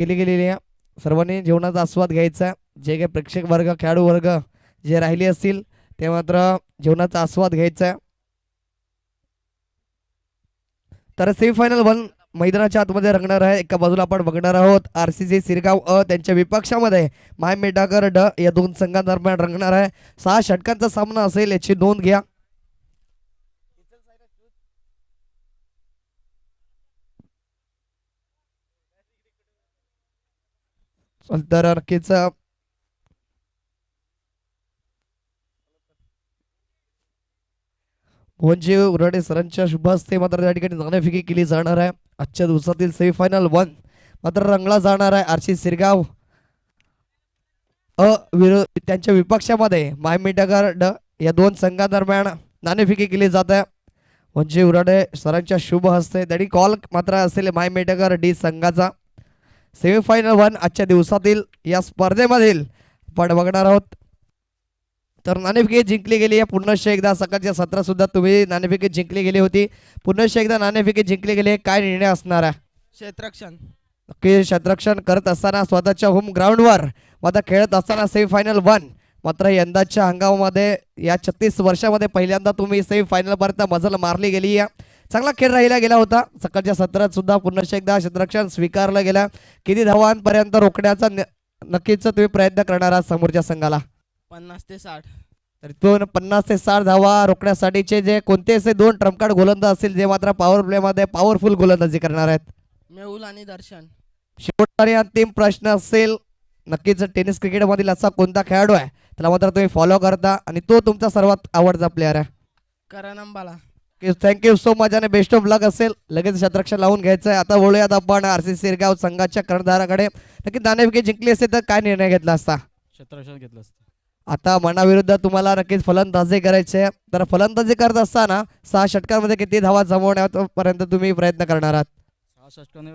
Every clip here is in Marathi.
केली गेलेली आहे. सर्वांनी जेवणाचा आस्वाद घ्यायचा. जे काही प्रेक्षक वर्ग खेळाडू वर्ग जे राहिले असतील ते मात्र जेवणाचा आस्वाद घ्यायचा. तर सेमीफायनल वन मैदानाच्या आतमध्ये रंगणार आहे. एका बाजूला आपण बघणार आहोत RCC सिरगाव अ त्यांच्या विपक्षामध्ये माय मेटागर ड या दोन संघांदरम्यान रंगणार आहे. 6 षटकांचा सामना असेल याची नोंद घ्या. तर नक्कीच मोहनजी उराडे सरांच्या शुभ हस्ते मात्र त्या ठिकाणी नाणेफेकी केली जाणार आहे. आजच्या दिवसातील सेमीफायनल वन मात्र रंगला जाणार आहे. RCC सिरगाव त्यांच्या विपक्षामध्ये मायमिटागर ड या दोन संघांदरम्यान नाणेफेकी केली जात आहे. म्हणजे उराडे सरांच्या शुभ हस्ते तरी कॉल मात्र असेल मायमेटागर डी संघाचा. सेमीफायनल वन आजच्या दिवसातील या स्पर्धेमधील आपण बघणार आहोत. तर नाणेफेकी जिंकली गेली आहे. पुन्हा एकदा सकाळच्या सत्रात सुद्धा तुम्ही नाणेफेकी जिंकली गेली होती. पुन्हा एकदा नाणेफेकी जिंकली गेली. काय निर्णय असणार आहे? क्षेत्ररक्षण. नक्की क्षेत्ररक्षण करत असताना स्वतःच्या होम ग्राउंडवर मात्र खेळत असताना सेमीफायनल वन मात्र यंदाच्या हंगामामध्ये या 36 वर्षामध्ये पहिल्यांदा तुम्ही सेमीफायनल पर्यंत मजल मारली गेली आहे. चांगला खेळ राहिला गेला होता. सकाळच्या सत्रात सुद्धा पुन्हा एकदा क्षेत्ररक्षण स्वीकारलं गेलं. किती धावांपर्यंत रोखण्याचा नक्कीच तुम्ही प्रयत्न करणार आहात समोरच्या संघाला? 50 ते 60. तर दोन 50 ते 60 धावा रोखण्यासाठीचे जे कोणते असे दोन ट्रम्पकार्ड गोलंदाज असतील जे मात्र पॉवर प्ले मध्ये पॉवरफुल गोलंदाजी करणार आहेत? मेहुल आणि दर्शन. शेवटचा आणि अंतिम प्रश्न असेल नक्कीच टेनिस क्रिकेट मधील असा कोणता खेळाडू आहे त्याला मात्र तुम्ही फॉलो करता आणि तो तुमचा सर्वात आवडता प्लेअर आहे? करण अंबाला. थँक्यू सो मच आणि बेस्ट ऑफ लक असेल. लगेच क्षेत्ररक्षण लावून घ्यायचं आहे. आता बोलूयात आपण RCC सिरगाव संघाच्या कर्णधाराकडे. नक्की नाणेफेकी जिंकली असते तर काय निर्णय घेतला असता? क्षेत्ररक्षण घेतलं असतं. आता मनाविरुद्ध तुम्हाला नक्कीच फलंदाजी करायची आहे. तर फलंदाजी करत असताना 6 षटकांमध्ये किती धावा जमवण्यापर्यंत तुम्ही प्रयत्न करणार आहात? 6 षटकाने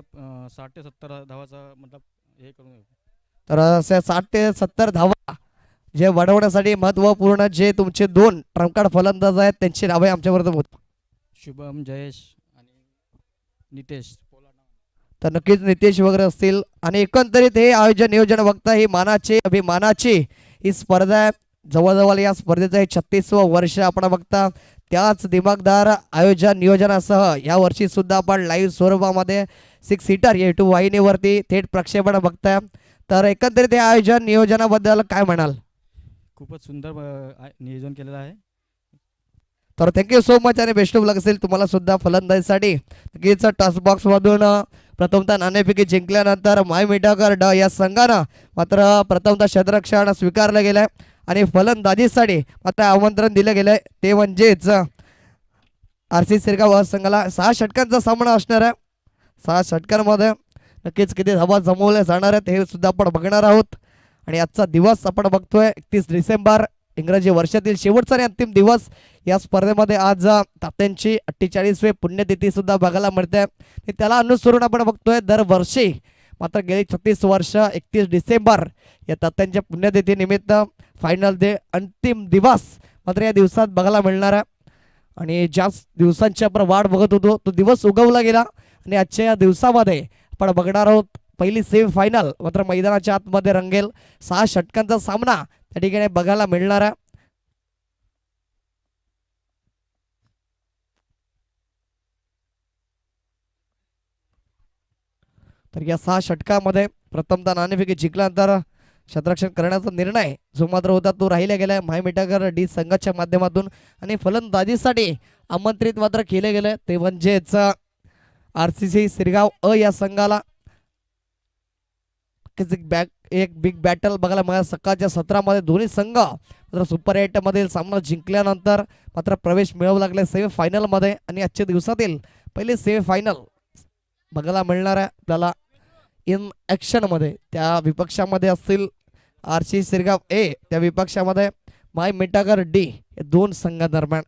60 ते 70 धावाचा मतलब हे करून तर असे 60 ते 70 धावा जे वाढवण्यासाठी महत्वपूर्ण जे तुमचे दोन ट्रम्पकार्ड फलंदाज आहेत त्यांची नावे आमच्याबरोबर होत. शुभम, जयेश आणि नितेश पोलार्ड. तर नक्कीच नितेश वगैरे असतील आणि एकंदरीत हे आयोजन नियोजन बघता ही मानाची अभिमानाची ही स्पर्धा आहे. जवळजवळ या स्पर्धेचं हे 36वं वर्ष आपण बघता. त्याच दिमागदार आयोजन नियोजनासह या वर्षी सुद्धा आपण लाईव्ह स्वरूपामध्ये 6 सीटर YouTube वाहिनीवरती थेट प्रक्षेपण बघताय. तर एकंदरीत हे आयोजन नियोजनाबद्दल काय म्हणाल? खूपच सुंदर नियोजन केलेलं आहे. तर थँक्यू सो मच आणि बेस्ट ऑफ लक असेल तुम्हाला सुद्धा फलंदाजीसाठी. नक्कीच टॉस बॉक्स मधून प्रथमतः नाणेफेकी जिंकल्यानंतर माय मिठाकर ड या संघानं मात्र प्रथमतः क्षेत्ररक्षण स्वीकारलं गेलंय आणि फलंदाजीसाठी मात्र आमंत्रण दिलं गेलंय. ते म्हणजेच RCC सिरगाव संघाला 6 षटकांचा सामना असणार आहे. 6 षटकांमध्ये नक्कीच किती धावा जमवल्या जाणार आहेत हे सुद्धा आपण बघणार आहोत. आणि आजचा दिवस आपण बघतोय 31 डिसेंबर इंग्रजी वर्षातील शेवटचा आणि अंतिम दिवस. या स्पर्धेमध्ये आज तात्यांची 48वी पुण्यतिथी सुद्धा बघायला मिळते. त्याला अनुसरून आपण बघतोय दरवर्षी मात्र गेली 36 वर्ष 31 डिसेंबर या तात्यांच्या पुण्यतिथी निमित्त फायनल डे अंतिम दिवस मात्र या दिवसात बघायला मिळणार आहे. आणि ज्या दिवसांची आपण वाट बघत होतो तो दिवस उगवला गेला आणि आजच्या या दिवसामध्ये आपण बघणार आहोत पहिली सेमीफायनल मात्र मैदानाच्या आतमध्ये रंगेल. 6 षटकांचा सामना त्या ठिकाणी बघायला मिळणार आहे. तर या 6 षटकामध्ये प्रथमतः नाणेफेकी जिंकल्यानंतर क्षेत्ररक्षण करण्याचा निर्णय जो मात्र होता तो राहिला गेलाय माय मिठागर डी संघाच्या माध्यमातून. आणि फलंदाजीसाठी आमंत्रित मात्र केले गेले ते म्हणजेच RCC सिरगाव अ या संघाला. एक बिग बॅटल बघायला मिळाला सकाळच्या सत्रामध्ये. दोन्ही संघ मात्र सुपर 8 मधील सामना जिंकल्यानंतर मात्र प्रवेश मिळवू लागले सेमीफायनल मध्ये. आणि आजच्या दिवसातील पहिले सेमीफायनल बघायला मिळणार आहे आपल्याला इन ॲक्शन मध्ये. त्या विपक्षामध्ये असतील RCC सिरगाव ए, त्या विपक्षामध्ये माय मिठागर डी या दोन संघांदरम्यान.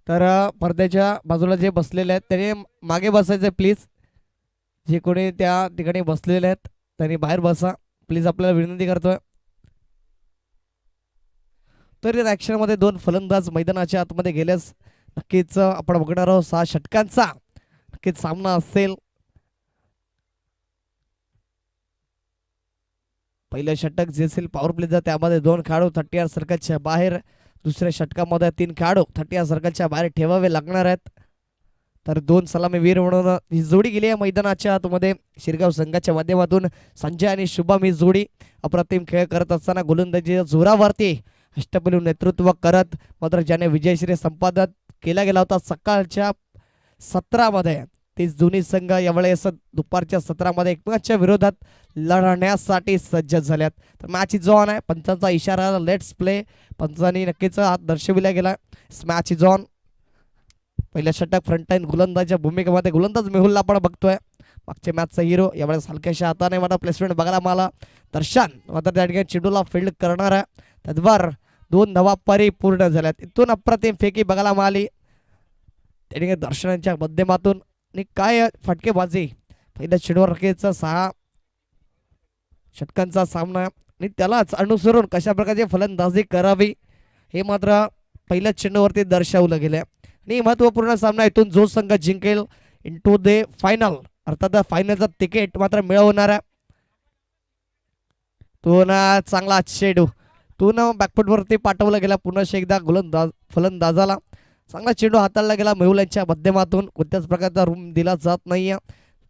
तर पडद्याच्या बाजूला जे बसलेले आहेत त्यांनी मागे बसायचं प्लीज. जे कोणी त्या ठिकाणी बसलेले आहेत त्यांनी बाहेर बसा प्लीज, आपल्याला विनंती करतोय. तरी ॲक्शनमध्ये 2 फलंदाज मैदानाच्या आतमध्ये गेल्यास नक्कीच आपण बघणार आहोत 6 षटकांचा नक्कीच सामना असेल. पहिलं षटक जे असेल पॉवर प्लेचं त्यामध्ये 2 खेळाडू 30 सर्कलच्या बाहेर, दुसऱ्या षटकामध्ये 3 खेळाडू 30 सर्कलच्या बाहेर ठेवावे लागणार आहेत. तर 2 सलामीवीर म्हणून ही जोडी गेली आहे मैदानाच्या आतमध्ये. शिरगाव संघाच्या माध्यमातून संजय आणि शुभम ही जोडी अप्रतिम खेळ करत असताना गोलंदाजी जोरावरती अष्टपैलू नेतृत्व करत मात्र ज्याने विजयश्री संपादन केला गेला होता सकाळच्या सत्रामध्ये, तेच दोन्ही संघ यावेळेस दुपारच्या सत्रामध्ये एकमेकांच्या विरोधात लढण्यासाठी सज्ज झाल्यात. तर मॅच इज ऑन आहे. पंचांचा इशारा लेट्स प्ले पंचांनी नक्कीच हात दर्शविला गेला. Match is on. पहिल्या षटक फ्रंट लाईन गोलंदाजच्या भूमिकेमध्ये गोलंदाज मेहुलला आपण बघतोय. मागच्या मॅचचा हिरो यावेळेस हलक्याशा हाताने मात्र प्लेसमेंट बघायला मला दर्शन मात्र त्या ठिकाणी चेंडूला फील्ड करणार आहे. तद्वार 2 धावा परिपूर्ण झाल्यात. इथून अप्रतिम फेकी बघायला मिळाली त्या ठिकाणी दर्शनाच्या माध्यमातून. आणि काय फटकेबाजी पहिल्या चेंडूवर रकेचा 6 षटकांचा सामना आणि त्यालाच अनुसरून कशा प्रकारची फलंदाजी करावी हे मात्र पहिल्या चेंडूवरती दर्शवलं गेलं. आणि महत्वपूर्ण सामना इथून जो संघ जिंकेल इंटू द फायनल अर्थात फायनलचा तिकीट मात्र मिळवणार आहे. तो ना चांगला चेंडू तो ना बॅकफुटवरती पाठवला गेला. पुन्हा एकदा फलंदाजाला चांगला चेंडू हाताळला गेला मेहुल यांच्या माध्यमातून. कोणत्याच प्रकारचा रूम दिला जात नाही.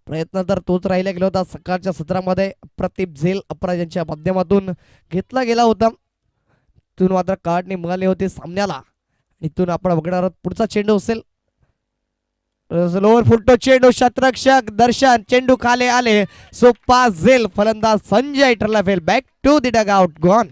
प्रयत्न तर तोच राहिला गेला होता सकाळच्या सत्रामध्ये. अप्रतिम झेल अपराज यांच्या माध्यमातून घेतला गेला होता. तिथून मात्र काढणी मिळाली होती सामन्याला. इथून आपण बघणार आहोत पुढचा चेंडू असेल लोअर फुलटो चेंडू शतरक्षक दर्शन चेंडू खाली आले. सोपा झेल फलंदाज संजय ठरला fail. Back to the dugout gone.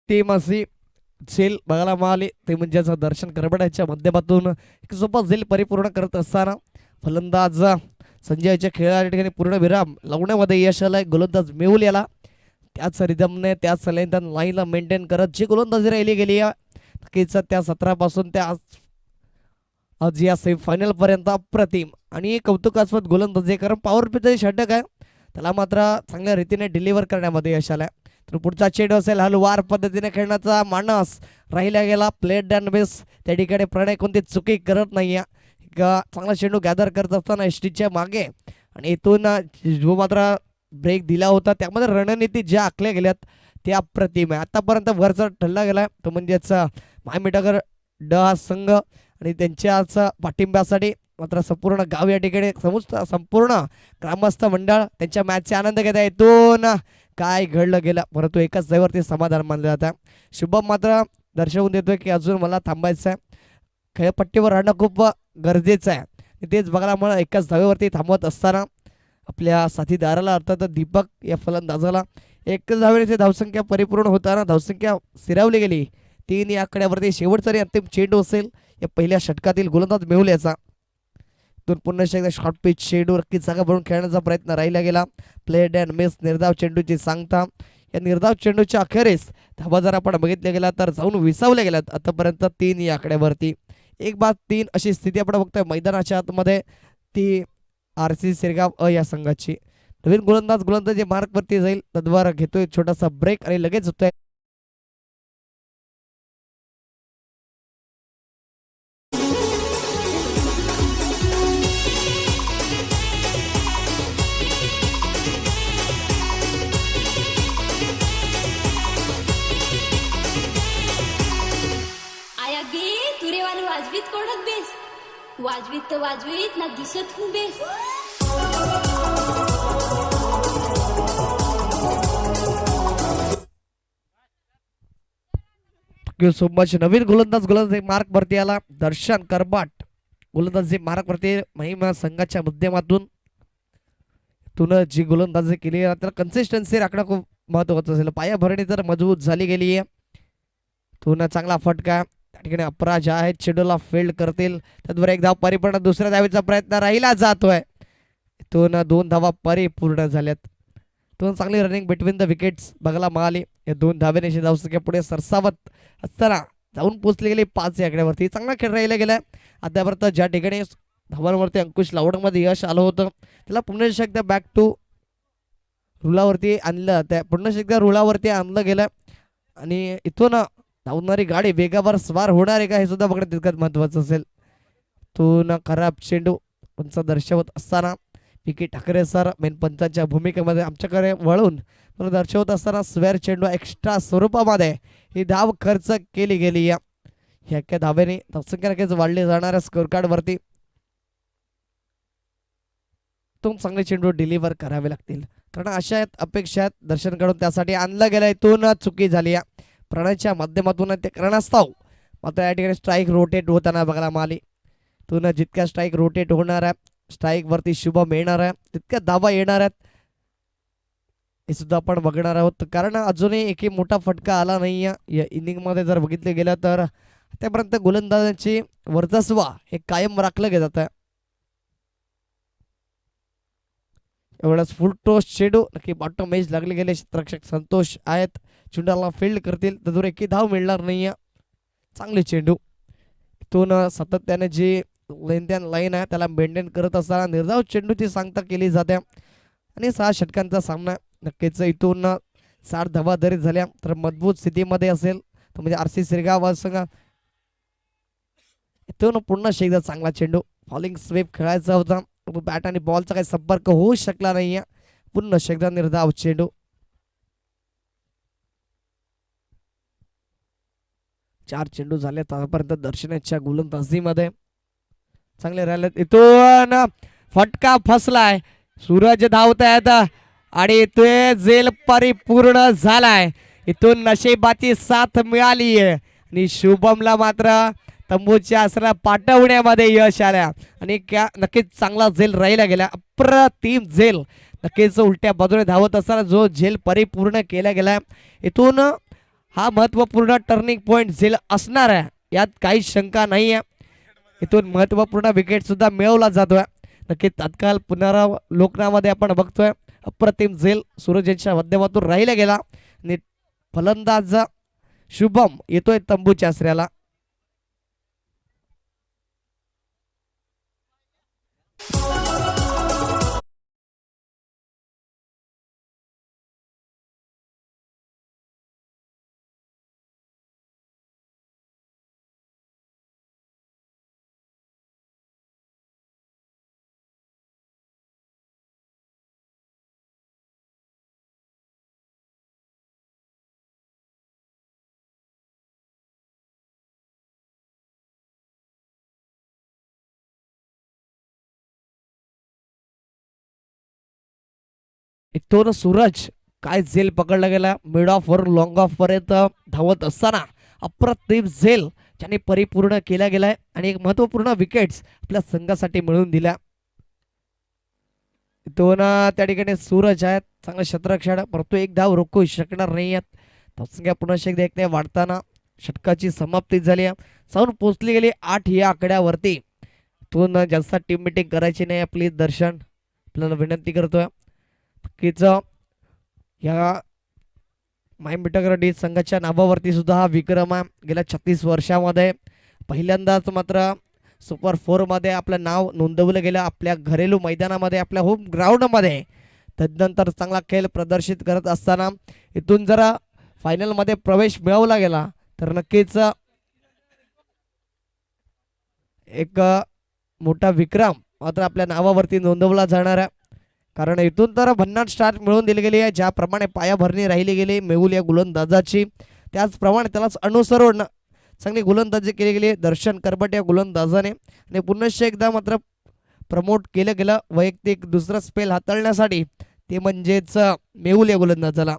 Team अशी झेल बघायला मिळाली ते म्हणजेच दर्शन करबड्याच्या माध्यमातून एक सोपा झेल परिपूर्ण करत असताना फलंदाज संजयच्या खेळाच्या ठिकाणी पूर्ण विराम लावण्यामध्ये यश आलंय. गोलंदाज मेहुल याला त्याच रिदमने त्याच लाईनला मेंटेन करत जी गोलंदाजी राहिली गेली नक्कीच त्या सत्रापासून त्या आज या सेमीफायनल पर्यंत अप्रतिम आणि कौतुकास्पद गोलंदाजी. कारण पॉवर प्लेचं षटक आहे त्याला मात्र चांगल्या रीतीने डिलिव्हर करण्यामध्ये यश आलंय. तर पुढचा चेंडू असेल हलवार पद्धतीने खेळण्याचा मानस राहिला गेला. प्लेट अँड बेस त्या ठिकाणी प्रणय कोणती चुकी करत नाही. चांगला चेंडू गॅदर करत असताना एसटीच्या मागे आणि इथून जो मात्र ब्रेक दिला होता त्यामध्ये रणनीती ज्या आखल्या गेल्यात त्या अप्रतिम आहे. आतापर्यंत वरचा ठरला गेला तो म्हणजेच मायमिटागर ड हा संघ आणि त्यांच्याच पाठिंब्यासाठी मात्र संपूर्ण गाव या ठिकाणी संपूर्ण ग्रामस्थ मंडळ त्यांच्या मॅचचा आनंद घेत आहे. इथून काय घडलं गेलं परंतु एकाच जागेवरती समाधान मानलं जातं. शुभम मात्र दर्शवून देतोय की अजून मला थांबायचं आहे. खेळपट्टीवर राहणं खूप गरजेचं आहे. तेच बघायला मला एकाच धावेवरती थांबवत असताना आपल्या साथीदाराला अर्थात दीपक या फलंदाजाला एकच धावेची धावसंख्या परिपूर्ण होताना धावसंख्या स्थिरावली गेली 3 या आकड्यावरती. शेवटचा आणि अंतिम चेंडू असेल या पहिल्या षटकातील गोलंदाज मेहुल याचा. पुन्हा एकदा शॉर्ट पिच चेंडू नक्की जागा भरून खेळण्याचा प्रयत्न राहिला गेला. प्लेड अँड मिस निर्धाव चेंडूची सांगता. या निर्धाव चेंडूच्या अखेरीस धावा जर आपण बघितल्या गेला तर जाऊन विसावल्या गेल्यात आतापर्यंत 3 या आकड्यावरती. 1-3 अशी स्थिती आपण बघतोय मैदानाच्या आतमध्ये ती RC सिरगाव या संघाची. नवीन गोलंदाजी मार्कवरती जाईल तद्वारा घेतोय छोटासा ब्रेक आणि लगेच होतोय वाजवीत तर वाजवीत ना दिसत हूँ बेस. So much. नवीन गोलंदाज मार्क वरती आला दर्शन करबाट. गोलंदाजी मार्क वरती महिमा संघाच्या माध्यमातून तुन जी गोलंदाजी केली आहे त्याला कन्सिस्टन्सी राखणं खूप महत्वाचं असेल. पायाभरणी तर मजबूत झाली गेली आहे. तुन चांगला फटका त्या ठिकाणी अपराज आहेत चेंडूला फील्ड करतील. त्याद्वारे एक धाव परिपूर्ण. दुसऱ्या धावेचा प्रयत्न राहिला जातोय. तुन 2 धावा परिपूर्ण झाल्यात. दोन चांगली रनिंग बिटवीन द विकेट्स बघायला मिळाली. या 2 धावेने धावसंख्या पुढे सरसावत असताना जाऊन पोहोचली गेली 5 या आकड्यावरती. चांगला खेळ राहिला गेलाय आतापर्यंत. ज्या ठिकाणी धावांवरती अंकुश लावडमध्ये यश आलं होतं त्याला पुन्हा एकदा बॅक टू रुलावरती आणलं. त्या पुन्हा एकदा रुलावरती आणलं गेलं आणि इथून धावणारी गाडी वेगावर स्वार होणार आहे का हे सुद्धा बघणं तितकंच महत्वाचं असेल. तो ना खराब चेंडू पंच दर्शवत असताना पी.के. ठाकरे सर मेन पंचांच्या भूमिकेमध्ये आमच्याकडे वळून दर्शवत असताना स्वेअर चेंडू एक्स्ट्रा स्वरूपामध्ये ही धाव खर्च केली गेली. या एका धावेने धावसंख्या नक्कीच वाढली जाणाऱ्या स्कोर कार्ड वरती तुम चांगले चेंडू डिलिव्हर करावे लागतील कारण अशा अपेक्षा आहेत दर्शनकडून. त्यासाठी आणलं गेलं. इथून चुकी झाली या प्रणयच्या माध्यमातून ते कारणास्तव मात्र या ठिकाणी स्ट्राईक रोटेट होताना बघायला मिळाली. तुन जितक्या स्ट्राईक रोटेट होणार आहे स्ट्राईक वरती शुभम येणार आहे तितक्या धावा येणार आहेत हे सुद्धा आपण बघणार आहोत. कारण अजूनही एकही मोठा फटका आला नाही या इनिंग मध्ये. जर बघितलं गेलं तर आतापर्यंत गोलंदाजांची वर्चस्व हे कायम राखलं गेलं जातं. एवढाच फुल टोस चेंडू नक्की बॉटम मेज लागले गेले. क्षेत्ररक्षक संतोष आहेत चेंडूला फील्ड करतील त्यातून एकही धाव मिळणार नाही. चांगले चेंडू इथून सातत्याने जी लेंथ अँड लाईन आहे त्याला मेंटेन करत असताना निर्धाव चेंडूची सांगता केली जाते आणि 6 षटकांचा सामना नक्कीच इथून 60 धावा जरी झाल्या तर मजबूत स्थितीमध्ये असेल तर म्हणजे RC सिरगाव संघ. इथून पुन्हा एकदा चांगला चेंडू फॉलिंग स्वीप खेळायचा होता बॅट आणि बॉलचा काही संपर्क होऊ शकला नाही. पुन्हा एकदा निर्धाव चेंडू 4 चेंडू झाले आतापर्यंत दर्शनाच्या गोलंदाजीमध्ये चांगले राहिले. इथून फटका फसलाय. सूरज धावतायत आणि ते झेल परिपूर्ण झालाय. इथून नशिबाची साथ मिळाली आहे आणि शुभमला मात्र तंबूच्या आसरा पाठवण्यामध्ये यश आल्या आणि नक्कीच चांगला झेल राहिला गेला. अप्रतिम झेल नक्कीच उलट्या बाजूने धावत असताना जो झेल परिपूर्ण केला गेला इथून हा महत्वपूर्ण टर्निंग पॉइंट झेल असणार आहे यात काही शंका नाही आहे. इथून महत्वपूर्ण विकेट सुद्धा मिळवला जातोय. नक्कीच तात्काळ पुनरावलोकनामध्ये आपण बघतोय अप्रतिम झेल सूरज यांच्या माध्यमातून राहिला गेला आणि फलंदाज शुभम येतोय तंबूच्या आसऱ्याला. इथून सूरज काय झेल पकडला गेला मिड ऑफ वर लॉंग ऑफ पर्यंत धावत असताना अप्रतिम झेल ज्याने परिपूर्ण केला गेलाय आणि एक महत्वपूर्ण विकेट्स आपल्या संघासाठी मिळवून दिल्या. इथून त्या ठिकाणी सूरज आहेत चांगले क्षेत्ररक्षण परंतु एक धाव रोखू शकणार नाही आहेत. धावसंख्या पुन्हा एकदा एकने वाढताना षटकाची समाप्ती झाली जाऊन पोहोचली गेली 8 या आकड्यावरती. इथून जास्त टीम मिटिंग करायची नाही आपली दर्शन आपल्याला विनंती करतोय. नक्कीच या मायमिटकरडी संघाच्या नावावरती सुद्धा हा विक्रम आहे. गेल्या 36 वर्षामध्ये पहिल्यांदाच मात्र सुपर 4 मध्ये आपलं नाव नोंदवलं गेलं आपल्या घरेलू मैदानामध्ये आपल्या होम ग्राउंडमध्ये. तदनंतर चांगला खेळ प्रदर्शित करत असताना इथून जरा फायनलमध्ये प्रवेश मिळवला गेला तर नक्कीच एक मोठा विक्रम मात्र आपल्या नावावरती नोंदवला जाणार आहे. कारण इथून तर भन्नाट स्टार्ट मिळवून दिली गेली आहे. ज्याप्रमाणे पायाभरणी राहिली गेली मेहुल या गोलंदाजाची त्याचप्रमाणे त्यालाच अनुसरून चांगली गोलंदाजी केली गेली दर्शन करबट या गोलंदाजाने आणि पुन्हा एकदा मात्र प्रमोट केलं गेलं वैयक्तिक दुसरा स्पेल हाताळण्यासाठी ते म्हणजेच मेहुल या गोलंदाजाला.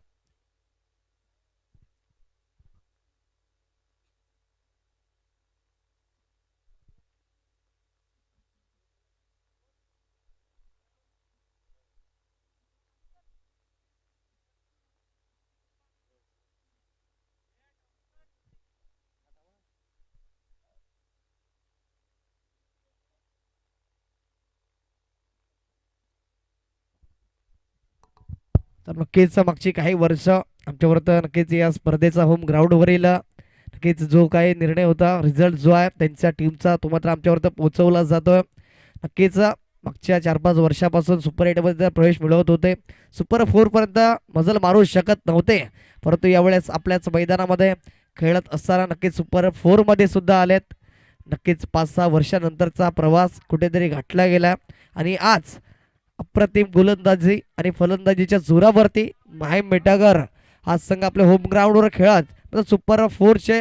तर नक्कीच मागची काही वर्ष आमच्यावर तर नक्कीच या स्पर्धेचा होम ग्राउंडवरील नक्कीच जो काही निर्णय होता रिझल्ट जो आहे त्यांच्या टीमचा तो मात्र आमच्यावर तर पोहोचवला जातोय. नक्कीच मागच्या 4-5 वर्षापासून सुपर 8मध्ये प्रवेश मिळवत होते, सुपर 4पर्यंत मजल मारू शकत नव्हते, परंतु यावेळेस आपल्याच मैदानामध्ये खेळत असताना नक्कीच सुपर 4मध्ये सुद्धा आलेत. नक्कीच 5-6 वर्षानंतरचा प्रवास कुठेतरी गाठला गेला आणि आज अप्रतिम गोलंदाजी आणि फलंदाजीच्या जोरावरती माहीम मिठागर हा संघ आपल्या होम ग्राउंडवर खेळत सुपर 4चे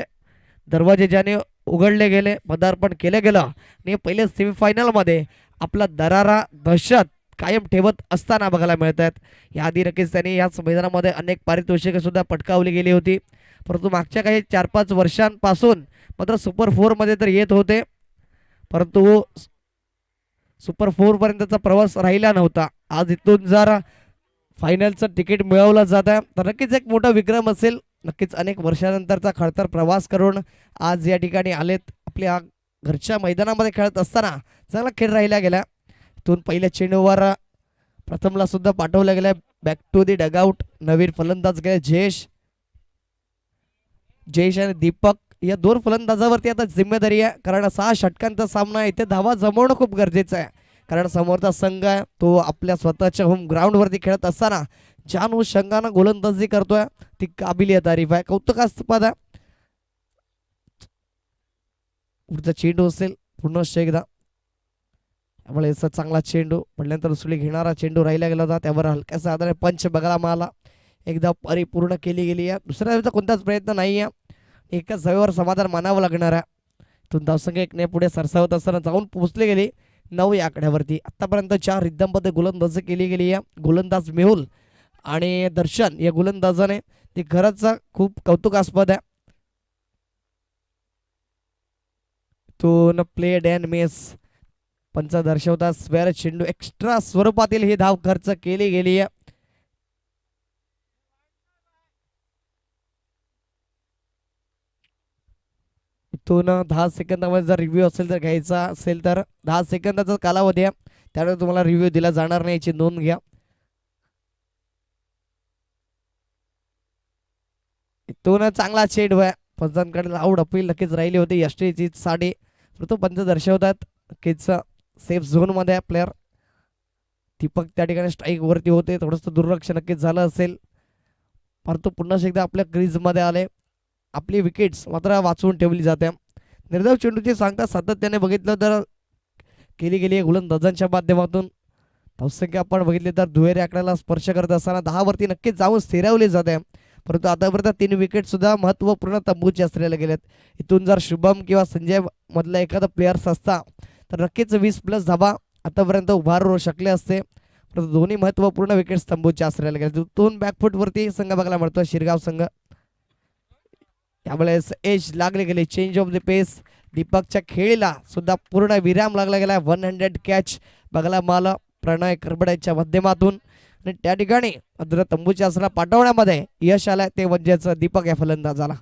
दरवाजे ज्याने उघडले गेले पदार्पण केलं गेलं आणि पहिले सेमीफायनलमध्ये आपला दरारा दहशत कायम ठेवत असताना बघायला मिळत आहेत. याआधी नक्कीच त्यांनी याच मैदानामध्ये अनेक पारितोषिके सुद्धा पटकावली गेली होती, परंतु मागच्या काही 4-5 वर्षांपासून मात्र सुपर 4मध्ये तर येत होते, परंतु सुपर 4 पर्यंतचा प्रवास राहिला नव्हता. आज इथून जर फायनलचं तिकीट मिळवलं जात आहे तर नक्कीच एक मोठा विक्रम असेल. नक्कीच अनेक वर्षानंतरचा खडतर प्रवास करून आज या ठिकाणी आलेत. आपल्या घरच्या मैदानामध्ये खेळत असताना चांगला खेळ राहिला गेला. इथून पहिल्या चेंडूवर प्रथमला सुद्धा पाठवलं गेलं बॅक टू दी डगआउट. नवीन फलंदाज गेले जयेश आणि दीपक या 2 फलंदाजावरती आता जिम्मेदारी आहे, कारण 6 षटकांचा सामना इथे धावा जमवणं खूप गरजेचं आहे, कारण समोरचा संघ आहे तो आपल्या स्वतःच्या होम ग्राउंडवरती खेळत असताना जानू संघानं गोलंदाजी करतोय ती काबिलिय तारीफ आहे, कौतुकास्पद आहे. पुढचा चेंडू असेल पुन्हा एकदा, त्यामुळे चांगला चेंडू पडल्यानंतर उसळी घेणारा चेंडू राहिला गेला होता, त्यावर हलक्याचा आधारे पंच बघायला मिळाला. एकदा परिपूर्ण केली गेली आहे, दुसऱ्या वेळेचा कोणताच प्रयत्न नाही आहे. एकाच जागेवर समाधान मानावं लागणार आहे. इथून धावसंख्या 1 ने पुढे सरसावत असताना जाऊन पोहोचले गेली 9 या आकड्यावरती. आतापर्यंत 4 रिद्ममध्ये गोलंदाजी केली गेली आहे. गोलंदाज मेहुल आणि दर्शन या गोलंदाजाने ती खरंच खूप कौतुकास्पद आहे. इथून प्लेड अँड मिस पंच दर्शवता स्वेअर चेंडू एक्स्ट्रा स्वरूपातील ही धाव खर्च केली गेली आहे. इथून 10 सेकंदामध्ये जर रिव्ह्यू असेल तर घ्यायचा असेल तर 10 सेकंदाचा कालावधी आहे, त्यानंतर तुम्हाला रिव्ह्यू दिला जाणार नाही याची नोंद घ्या. इथून चांगला चेंडू आहे, पंचांकडे आऊट अपील नक्कीच राहिली होती यष्टीची साडी, तो पंच दर्शवतात नक्कीच सेफ झोन मध्ये प्लेअर दीपक त्या ठिकाणी स्ट्राईक वरती होते, थोडंसं दुर्लक्ष नक्कीच झालं असेल, परंतु पुन्हा एकदा आपल्या क्रीज मध्ये आले. आपली विकेट्स मात्र वाचवून ठेवली जाते. निर्धाव चेंडूची सांगता सातत्याने बघितलं तर केली गेली आहे गोलंदाजांच्या माध्यमातून. धावसंख्या आपण बघितली तर दुहेरी आकड्याला स्पर्श करत असताना 10 वरती नक्कीच जाऊन स्थिरावली जाते, परंतु आतापर्यंत 3 विकेट सुद्धा महत्वपूर्ण तंबूचे असलेले गेलेत. इथून जर शुभम किंवा संजय मधला एखादा प्लेयर्स असता तर नक्कीच 20+ धावा आतापर्यंत उभारू शकले असते, परंतु दोन्ही महत्वपूर्ण विकेट्स तंबूचे असलेले गेले. इथून बॅकफुट वरती संघ बघायला मिळतो शिरगाव संघ. त्यावेळेस एज लागले गेले, चेंज ऑफ द पेस. दीपकच्या खेळीला सुद्धा पूर्ण विराम लागला गेला. 100 कॅच बघायला माला प्रणय करबड्याच्या माध्यमातून आणि त्या ठिकाणी तंबूच्या आसरा पाठवण्यामध्ये यश आलंय ते म्हणजेच दीपक या फलंदाजाला.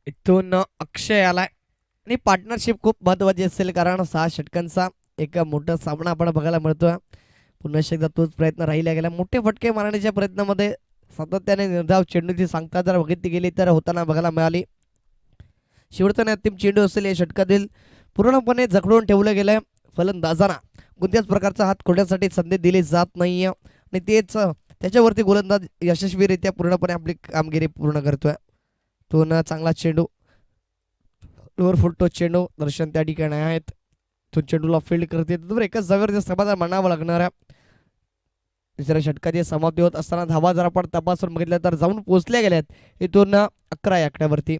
इथून अक्षय आलाय आणि पार्टनरशिप खूप महत्वाची असेल, कारण 6 षटकांचा एक मोठा सामना आपण बघायला मिळतोय. पुन्हा एकदा तोच प्रयत्न राहिला गेला. मोठे फटके मारण्याच्या प्रयत्नामध्ये सातत्याने निर्धाव चेंडूची सांगता जर बघितली गेली तर होताना बघायला मिळाली. शेवटचा आणि अंतिम चेंडू असेल या षटकातील, पूर्णपणे जखडून ठेवलं गेलंय. फलंदाजांना कोणत्याच प्रकारचा हात खोडण्यासाठी संधी दिली जात नाहीये आणि तेच त्याच्यावरती गोलंदाज यशस्वीरित्या पूर्णपणे आपली कामगिरी पूर्ण करतोय. तो न चांगला चेंडू, लोअर फुटतो चेंडू, दर्शन त्या ठिकाणी आहेत. तो चेंडूला फील्ड करते, तर एकच जागेवर समाधान मानावं लागणार आहे. तिसऱ्या षटकाची समाप्ती होत असताना धावा जर आपण तपासून बघितल्या तर जाऊन पोहोचल्या गेल्यात इथून 11 या आकड्यावरती.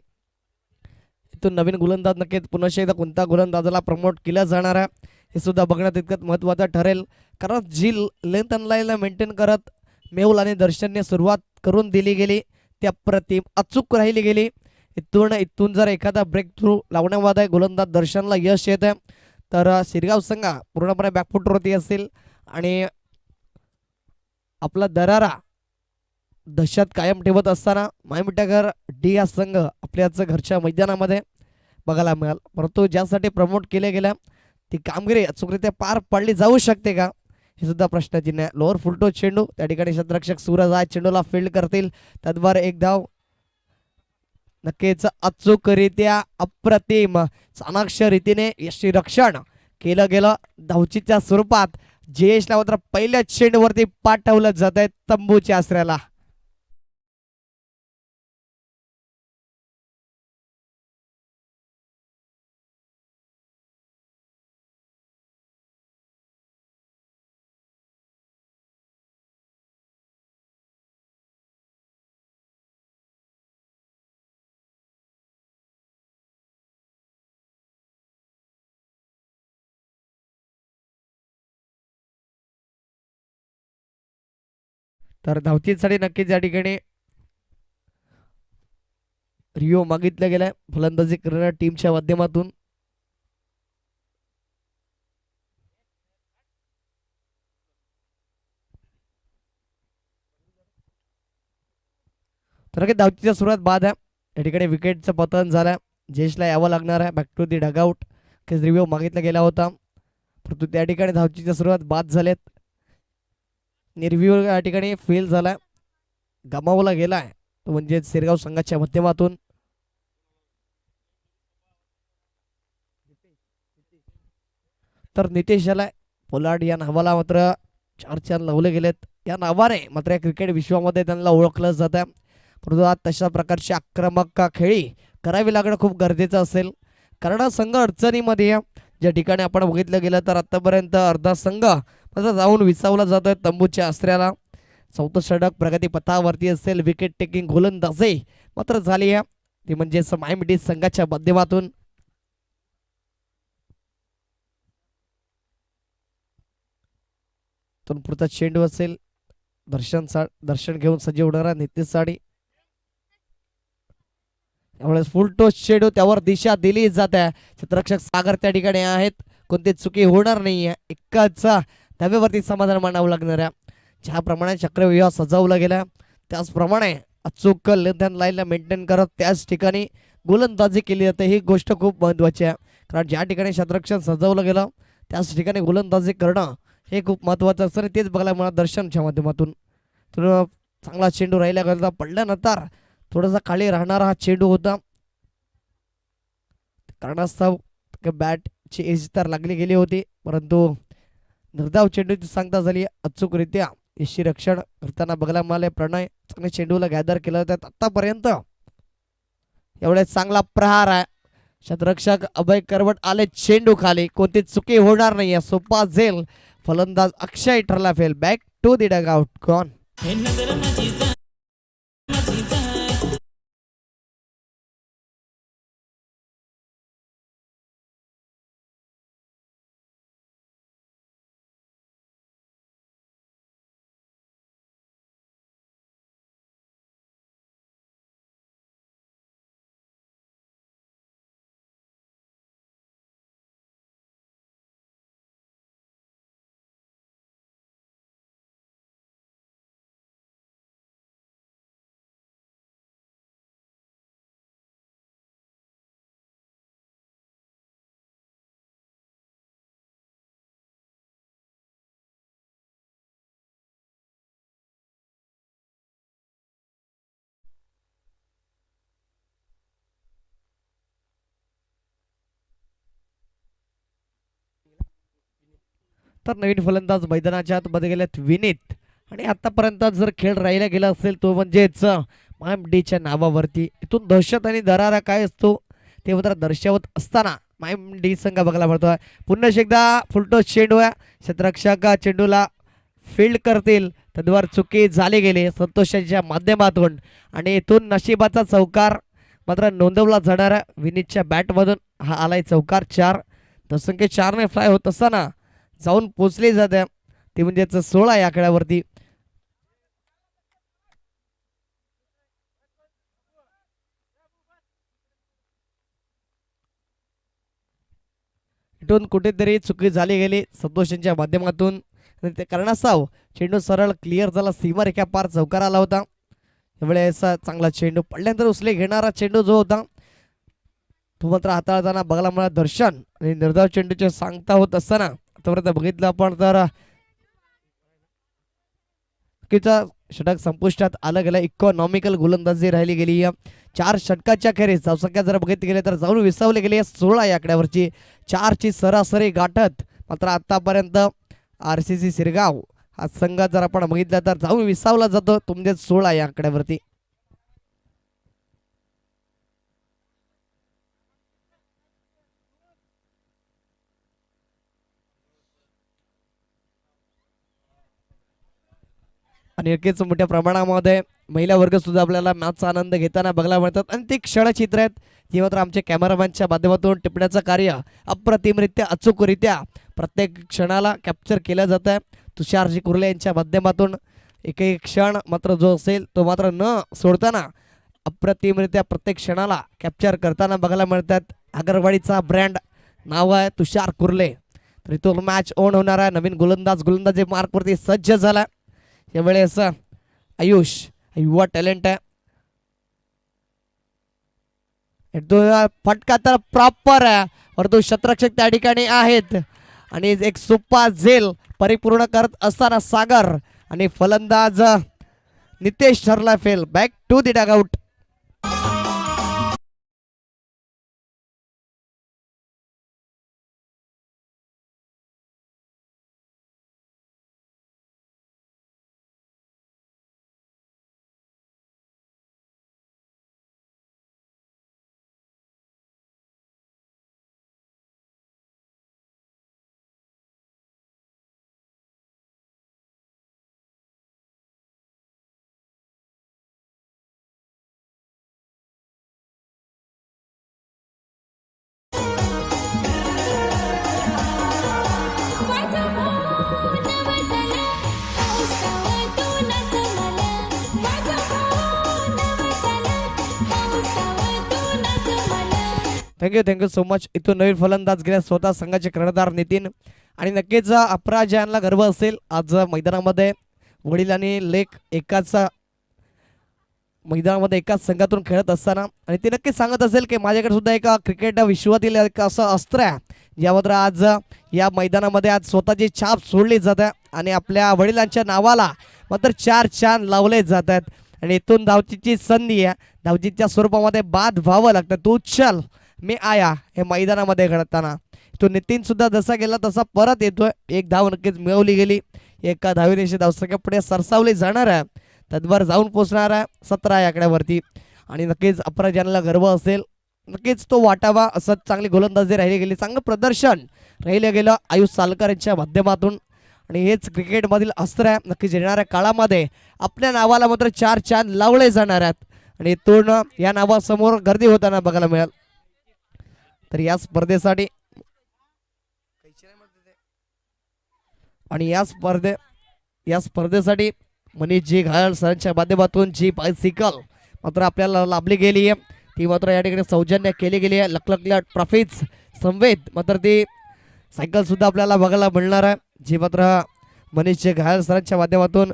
इथून नवीन गोलंदाज नक्कीच पुन्हा एकदा कोणत्या गोलंदाजाला प्रमोट केलं जाणार आहे हे सुद्धा बघण्यात तितकंच महत्त्वाचं ठरेल, कारण जी लेंथ लाईनला मेंटेन करत मेहुल आणि दर्शनने सुरुवात करून दिली गेली ती अप्रतिम अचूक राहिली गेली. इथून जर एखादा ब्रेक थ्रू लावण्यामध्ये गोलंदाज दर्शनला यश येत आहे तर शिरगाव संघ पूर्णपणे बॅकफुटवरती असेल आणि आपला दरारा दहशत कायम ठेवत असताना मायमिठागर डी हा संघ आपल्याच घरच्या मैदानामध्ये बघायला मिळाल. परंतु ज्यासाठी प्रमोट केले गेल्या ती कामगिरी अचूकरित्या पार पाडली जाऊ शकते का हे सुद्धा प्रश्नचिन्ह आहे. लोअर फुलटो चेंडू, त्या ठिकाणी क्षेत्ररक्षक सूरज हा चेंडूला फील्ड करतील, तद्वार एक धाव. नक्कीच अचूकरित्या अप्रतिम चाणाक्ष रीतीने यष्टीरक्षण केलं गेलं. धावचीच्या स्वरूपात जयेशला मात्र पहिल्या चेंडूवरती पाठवलं जात आहे तंबूच्या आसऱ्याला. तर धावचीसाठी नक्कीच या ठिकाणी रिओ मागितलं गेलाय फलंदाजी करणाऱ्या टीमच्या माध्यमातून. तर नक्की धावचीच्या सुरुवात बाद आहे. या ठिकाणी विकेटचं पतन झालं, जयेशला यावं लागणार आहे back to the dugout. Review मागितला गेला होता परंतु त्या ठिकाणी धावचीच्या सुरुवात बाद झालेत. निर्व्ह्यू या ठिकाणी फेल झालाय, गमावला गेलाय तो म्हणजे सिरगाव संघाच्या माध्यमातून. तर नितेश आलाय पोलार्ड या नावाला मात्र 4 लावले गेलेत. या नावाने मात्र या क्रिकेट विश्वामध्ये त्यांना ओळखलं जात आहे. परंतु आज तशा प्रकारची आक्रमक खेळी करावी लागणं खूप गरजेचं असेल, कारण संघ अडचणीमध्ये आहे. ज्या ठिकाणी आपण बघितलं गेलं तर आतापर्यंत अर्धा संघ मात्र जाऊन विसावला जातोय तंबूच्या आसऱ्याला. चौथं षटक प्रगती पथावरती असेल, विकेट टेकिंग गोलंदाजी मात्र झाली आहे ती म्हणजेच मायमिठी संघाच्या माध्यमातून. पुढचा चेंडू असेल, दर्शन घेऊन सज्ज होणारा नितेश साडी. त्यावेळेस फुल टोस चेंडू, त्यावर दिशा दिली जाते. क्षेत्ररक्षक सागर त्या ठिकाणी आहेत, कोणती चुकी होणार नाहीये. एकाच धाब्यावरती समाधान मानावं लागणार आहे. ज्याप्रमाणे चक्रव्यूह सजवला गेला त्याचप्रमाणे अचूक लाईनला मेंटेन करत त्याच ठिकाणी गोलंदाजी केली जाते. ही गोष्ट खूप महत्वाची आहे, कारण ज्या ठिकाणी क्षेत्ररक्षण सजवलं गेलं त्याच ठिकाणी गोलंदाजी करणं हे खूप महत्वाचं असतं. तेच बघायला मला दर्शनच्या माध्यमातून चांगला चेंडू राहिला गेला, पडल्यानंतर थोडासा खाली राहणारा हा चेंडू होता. कारणास्तव बॅटची एज तर लागली गेली होती, परंतु निर्धाव चेंडूची सांगता झाली. अचूकरित्या यशी रक्षण करताना बघायला मिळाले प्रणय. चांगले चेंडूला गॅदर केलं जातात आतापर्यंत. एवढे चांगला प्रहार आहे. क्षेत्ररक्षक अभय करवट आले चेंडू खाली, कोणती चुकी होणार नाही. सोपा झेल फलंदाज अक्षय ठरला fail. Back to the dugout gone. तर नवीन फलंदाज मैदानाच्या आतमध्ये गेलेत विनीत. आणि आतापर्यंत जर खेळ राहिला गेला असेल तो म्हणजेच मायमडीच्या नावावरती. इथून दहशत आणि दरारा काय असतो ते मात्र दर्शवत असताना मायमडी संघ बघायला मिळतोय. पुन्हा एकदा फुलटॉस चेंडू आहे, क्षेत्ररक्षक चेंडूला फील्ड करतील तद्वार चुकी झाली गेली संतोषाच्या माध्यमातून. आणि इथून नशिबाचा चौकार मात्र नोंदवला जाणार आहे विनीतच्या बॅटमधून. हा आलाय चौकार 4. तसंख्य 4ने फ्लाय होत असताना जाऊन पोचली जाते ती म्हणजेच 16 या खेळावरती. इथून कुठेतरी चुकी झाली गेली संतोषांच्या माध्यमातून आणि ते कारणास्तव चेंडू सरळ क्लिअर झाला, सीमारेखा पार चौकार आला होता. त्यावेळेस चांगला चेंडू पडल्यानंतर उचले घेणारा चेंडू जो होता तो मात्र हाताळताना बघायला मिळाला दर्शन. आणि निर्धाव चेंडूची सांगता होत असताना आतापर्यंत बघितलं आपण तर षटक संपुष्टात आलं गेलं. इकॉनॉमिकल गोलंदाजी राहिली गेली. 4 षटकाच्या खेरीज धावसंख्या जर बघितली गेली तर जाऊन विसावले गेली 16 या आकड्यावरची. 4ची सरासरी गाठत मात्र आतापर्यंत RCC सिरगाव हा संघ जर आपण बघितला तर जाऊन विसावला जातो तुमचे 16 या आकड्यावरती. आणि नक्कीच मोठ्या प्रमाणामध्ये महिला वर्ग सुद्धा आपल्याला मॅचचा आनंद घेताना बघायला मिळतात. आणि ते क्षणचित्र आहेत जी मात्र आमच्या कॅमेरामॅनच्या माध्यमातून टिपण्याचं कार्य अप्रतिमरित्या अचूकरित्या प्रत्येक क्षणाला कॅप्चर केलं जात आहे. तुषारजी कुर्ले यांच्या माध्यमातून एक एक क्षण मात्र जो असेल तो मात्र न सोडताना अप्रतिमरित्या प्रत्येक क्षणाला कॅप्चर करताना बघायला मिळतात. आगरवाडीचा ब्रँड नाव आहे तुषार कुर्ले. तर इथून मॅच ऑन होणार आहे. नवीन गोलंदाजी मार्कवरती सज्ज झाला. यावेळेस आयुष युवा टॅलेंट आहे. फटका तर प्रॉपर आहे परंतु शतरक्षक त्या ठिकाणी आहेत. आणि एक सुप्पा झेल परिपूर्ण करत असताना सागर आणि फलंदाज नितेश ठरला fail. Back to the dugout. Thank you so much. इथून नवीन फलंदाज गेल्या स्वतः संघाचे कर्णधार नितीन. आणि नक्कीच अपराजयांना गर्व असेल आज मैदानामध्ये वडील आणि लेक एकाच मैदानामध्ये एकाच संघातून खेळत असताना. आणि ते नक्कीच सांगत असेल की माझ्याकडे सुद्धा एका क्रिकेट विश्वातील एक असं अस्त्र आहे ज्यामध्ये आज या मैदानामध्ये आज स्वतःची छाप सोडली जात आहे. आणि आपल्या वडिलांच्या नावाला मात्र 4 चान लावले जात आहेत. आणि इथून धावचीची संधी आहे, धावचीच्या स्वरूपामध्ये बाद व्हावं लागतं. तू चल मी आया हे मैदानामध्ये घडताना तो नितीन सुद्धा जसा गेला तसा परत येतोय. एक धाव नक्कीच मिळवली गेली. एका धावेनिशी धावसंख्या पुढे सरसावली जाणार आहे तद्वार जाऊन पोचणार आहे 17 या आकड्यावरती. आणि नक्कीच अपराजयाला गर्व असेल, नक्कीच तो वाटावा. असंच चांगली गोलंदाजी राहिली गेली, चांगलं प्रदर्शन राहिलं गेलं आयुष सालकर यांच्या माध्यमातून. आणि हेच क्रिकेटमधील अस्त्र आहे. नक्कीच येणाऱ्या काळामध्ये आपल्या नावाला मात्र 4 चान लावले जाणार आहेत. आणि इथून या नावासमोर गर्दी होताना बघायला मिळेल. तर या स्पर्धेसाठी आणि या स्पर्धेसाठी मनीषजी घायल सरांच्या माध्यमातून जी बायसिकल मात्र आपल्याला लाभली गेली आहे ती मात्र या ठिकाणी सौजन्य केली गेली आहे. लखलखल्या ट्रॉफीज समवेत मात्र ती सायकल सुद्धा आपल्याला बघायला मिळणार आहे जी मात्र मनीषजी घायल सरांच्या माध्यमातून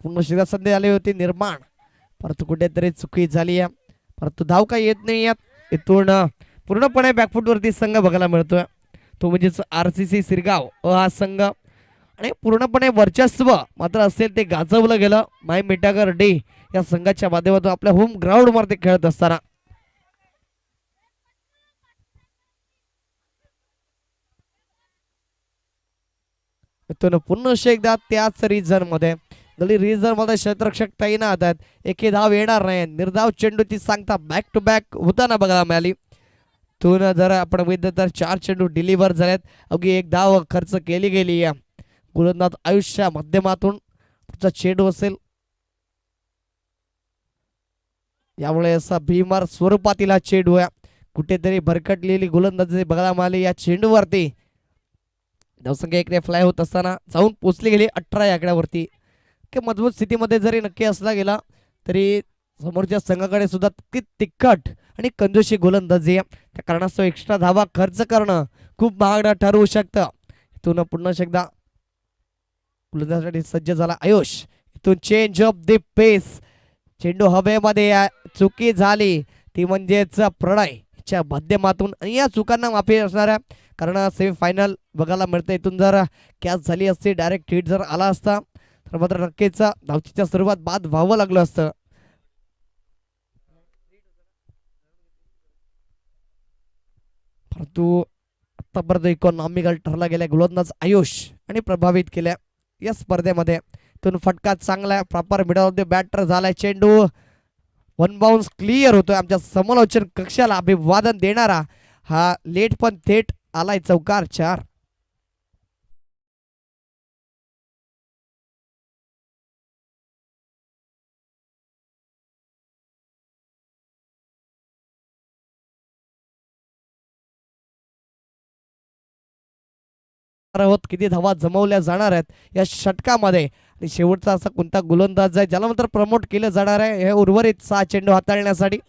पुन्हा संधी आली होती निर्माण, परंतु कुठेतरी चुकी झाली आहे. परंतु धाव काही येत नाही यात. इथून पूर्णपणे बॅकफुटवरती संघ बघायला मिळतोय तो म्हणजेच RCC सिरगाव हा संघ. आणि पूर्णपणे वर्चस्व मात्र असेल ते गाजवलं गेलं माय मिठागर डे या संघाच्या माध्यमातून आपल्या होम ग्राउंड वरती खेळत असताना. इथून पुन्हा एकदा त्याच रिझन मध्ये गली रिझन मध्ये क्षेत्ररक्षक तैनात आहेत. एके धाव येणार नाही. निर्धाव चेंडू ती सांगता बॅक टू बॅक होताना बघायला मिळाली. तून जर आपण बघितलं तर 4 चेंडू डिलिव्हर झालेत. अवघी एक धाव खर्च केली गेली या गोलंदाज आयुष्या माध्यमातून. पुढचा चेंडू असेल यामुळे असा भीमार स्वरूपातील हा चेंडू आहे. कुठेतरी भरकटलेली गोलंदाजी बघायला मिळाली या चेंडूवरती. धावसंख्या इकडे फ्लाय होत असताना जाऊन पोचली गेली 18 या आकड्यावरती. की मजबूत स्थितीमध्ये जरी नक्की असला गेला तरी समोरच्या संघाकडे सुद्धा तितकी तिखट आणि कंजूशी गोलंदाजी आहे. त्या कारणास्तव एक्स्ट्रा धावा खर्च करणं खूप महागडं ठरवू शकतं. इथून पुन्हा एकदा गोलंदाजासाठी सज्ज झाला आयुष. इथून चेंज ऑफ द पेस. चेंडू हवेमध्ये चुकी झाली ती म्हणजेच प्रणयच्या माध्यमातून. आणि या चुकांना माफी असणाऱ्या कारण सेमीफायनल बघायला मिळतं. इथून जर कॅच झाली असती डायरेक्ट हिट जर आला असता तर मात्र नक्कीच धावचीच्या स्वरूपात बाद व्हावं लागलं असतं. परंतु आतापर्यंत इकॉनॉमिकल ठरला गेला गोलंदाज आयुष आणि प्रभावित केल्या या स्पर्धेमध्ये. इथून फटका चांगला proper middle off the batter झालाय. चेंडू वन बाउन्स क्लिअर होतोय. आमच्या समालोचन कक्षाला अभिवादन देणारा हा लेट पण थेट आलाय चौकार 4. आहोत किती धावा जमवल्या जाणार आहेत या षटकामध्ये. आणि शेवटचा असा कोणता गोलंदाज आहे ज्याला मात्र प्रमोट केलं जाणार आहे हे उर्वरित 6 चेंडू हाताळण्यासाठी.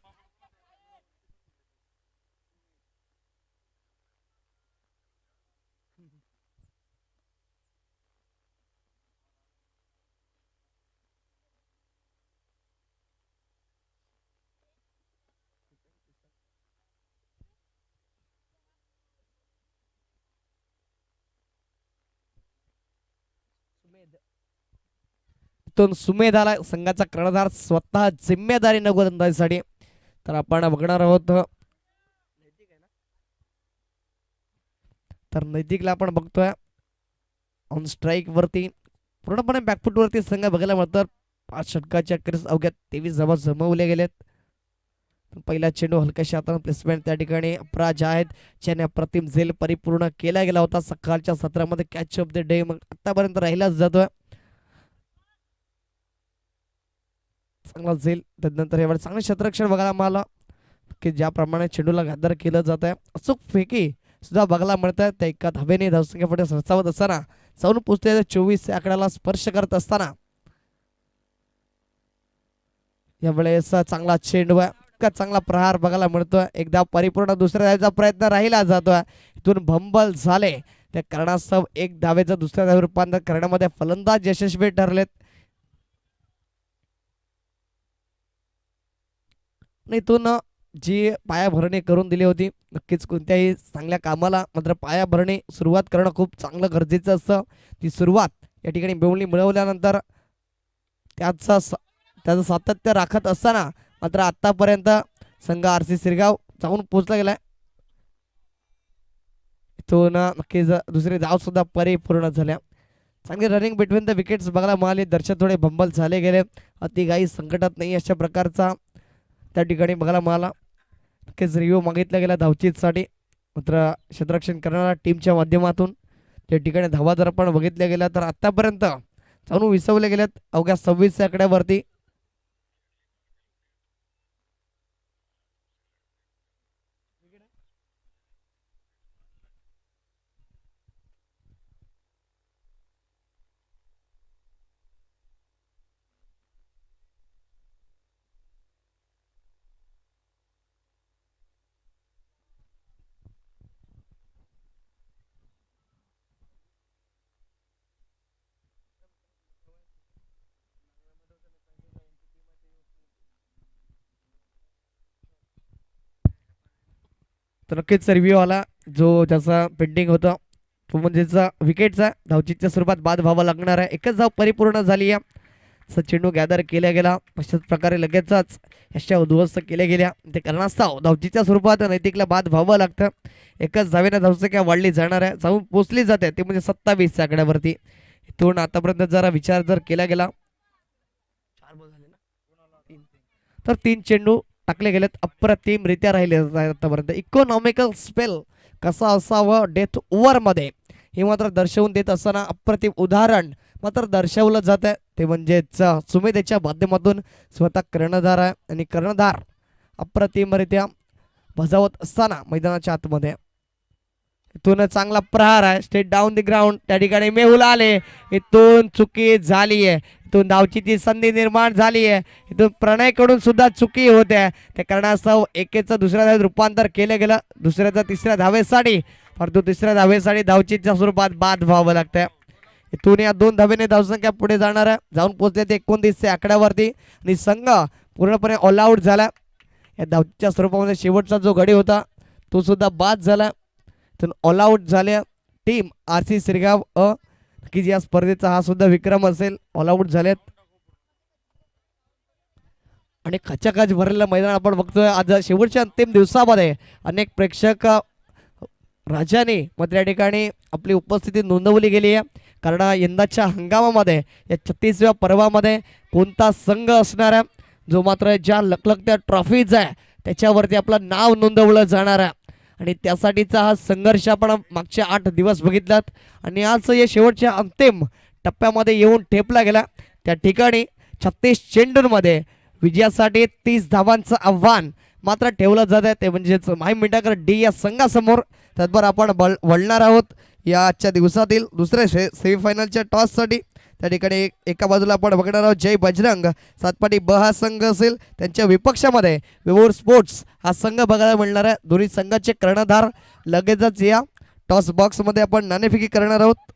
सुमेध आला संघाचा कर्णधार स्वतः जिम्मेदारीनं गोलंदाजीसाठी. तर आपण बघणार आहोत तर नैतिकला आपण बघतोय ऑन स्ट्राईक वरती पूर्णपणे बॅकफुट वरती संघ बघायला मिळतात. 5 षटकाच्या अखेरीस अवघ्या 23 धावा जमवल्या गेलेत. पहिला चेंडू हलक्याशा हाताने प्लेसमेंट त्या ठिकाणी अपराज आहेत ज्याने अप्रतिम झेल परिपूर्ण केला गेला होता सकाळच्या सत्रामध्ये कॅच ऑफ द डे मग आतापर्यंत राहिलाच जातोय. चांगला झेल त्यानंतर यावेळी चांगलं क्षेत्ररक्षण बघायला मिळालं की ज्याप्रमाणे चेंडूला गादर केलं जात आहे. अचूक फेकी सुद्धा बघायला मिळत आहे. त्या एका धावेने धावसंख्या पुढे सरसावत असताना जाऊन पोचले 24 या आकड्याला स्पर्श करत असताना यावेळेस चांगला चेंडू आहे. चांगला प्रहार बघायला मिळतोय. एकदा परिपूर्ण दुसऱ्या धावेचा प्रयत्न राहिला जातोय. इथून भंबल झाले त्या कारणास्तव एक धावेचं दुसऱ्या धावे रूपांतर करण्यामध्ये फलंदाज यशस्वी ठरलेत. इथून जी पायाभरणी करून दिली होती नक्कीच कोणत्याही चांगल्या कामाला मात्र पायाभरणी सुरुवात करणं खूप चांगलं गरजेचं असतं. ती सुरुवात या ठिकाणी बेवली मिळवल्यानंतर त्याचं सातत्य राखत असताना मात्र आतापर्यंत संघ RC सिरगाव जाऊन पोहोचला गेलाय. इथून नक्कीच दुसरी धाव सुद्धा परिपूर्ण झाल्या. चांगली रनिंग बिटवीन द विकेट्स बघायला मिळाली. दर्शक थोडे भंबल झाले गेले. अतिघाई संकटात नाही अशा प्रकारचा त्या ठिकाणी बघायला मिळाला. नक्कीच रिव्ह्यू मागितला गेला धावचीसाठी मात्र क्षेत्ररक्षण करणाऱ्या टीमच्या माध्यमातून त्या ठिकाणी धावा जर आपण बघितल्या गेल्या तर आतापर्यंत जाऊन विसवले गेलेत अवघ्या 26 आकड्यावरती. तर नक्कीच रिव्ह्यू आला जो त्याचा पेंडिंग होता तो म्हणजेच विकेटचा धावचीच्या स्वरूपात बाद व्हावा लागणार आहे. एकच धाव परिपूर्ण झाली आहे. चेंडू गॅदर केला गेला, अशाच प्रकारे लगेचच अशा उद्ध्वस्त केल्या गेल्या. ते कारणास्तव धावचीच्या स्वरूपात नैतिकला बाद व्हावं लागतं. एकच धावेने धावसंख्या वाढली जाणार आहे, जाऊन पोचली जाते ते म्हणजे 27 च्या आकड्यावरती. इथून आतापर्यंत जरा विचार जर केला गेला तर 3 चेंडू टाकले गेलेत, अप्रतिमरित्या राहिले आतापर्यंत. इकॉनॉमिकल स्पेल कसा असावं डेथ ओव्हर मध्ये हे मात्र दर्शवून देत असताना अप्रतिम उदाहरण मात्र दर्शवलं जात आहे. ते म्हणजेच सुमेधेच्या माध्यमातून स्वतः कर्णधार आहे आणि कर्णधार अप्रतिमरित्या बजावत असताना मैदानाच्या आतमध्ये. इथून चांगला प्रहार आहे, स्टेट डाऊन द ग्राउंड. त्या ठिकाणी मेहुल आले, इथून चुकी झाली आहे. इथून धावचीची संधी निर्माण झाली आहे. इथून प्रणयकडून सुद्धा चुकी होते. त्या कारणास्तव एकेचं दुसऱ्या धावेत रूपांतर केलं गेलं, दुसऱ्याचा तिसऱ्या धावेसाठी. परंतु तिसऱ्या धावेसाठी धावचीच्या स्वरूपात बाद व्हावं लागतंय. इथून या 2 धावेने धावसंख्या पुढे जाणार आहे, जाऊन पोहोचले ते 29 च्या आकड्यावरती आणि संघ पूर्णपणे ऑल आऊट झाला. या धावचीच्या स्वरूपामध्ये शेवटचा जो गडी होता तो सुद्धा बाद झाला. इथून ऑल आऊट झाल्या टीम RC सिरगाव की या स्पर्धेचा हा सुद्धा विक्रम असेल. ऑल आऊट झालेत आणि खचाखच भरलेलं मैदान आपण बघतोय. आज शेवटच्या अंतिम दिवसामध्ये अनेक प्रेक्षक राजाने मात्र या ठिकाणी आपली उपस्थिती नोंदवली गेली आहे. कारण यंदाच्या हंगामामध्ये या 36व्या पर्वामध्ये कोणता संघ असणार आहे जो मात्र ज्या लखलखत्या ट्रॉफीज आहे त्याच्यावरती आपलं नाव नोंदवलं जाणार आहे. आणि त्यासाठीचा हा संघर्ष आपण मागच्या 8 दिवस बघितलात आणि आज या शेवटच्या अंतिम टप्प्यामध्ये येऊन ठेपला गेला. त्या ठिकाणी 36 चेंडूंमध्ये विजयासाठी 30 धावांचं आव्हान मात्र ठेवलं जात आहे. ते म्हणजेच माही मिठाकर डी या संघासमोर. त्याचबरोबर आपण वळणार आहोत या आजच्या दिवसातील दुसऱ्या सेमीफायनलच्या टॉससाठी. त्या ठिकाणी एका बाजूला आपण बघणार आहोत जय बजरंग सातपाटी ब हा संघ असेल, त्यांच्या विपक्षामध्ये वेवूर स्पोर्ट्स हा संघ बघायला मिळणार आहे. दोन्ही संघाचे कर्णधार लगेचच या टॉस बॉक्स मध्ये आपण नाणेफेकी करणार आहोत.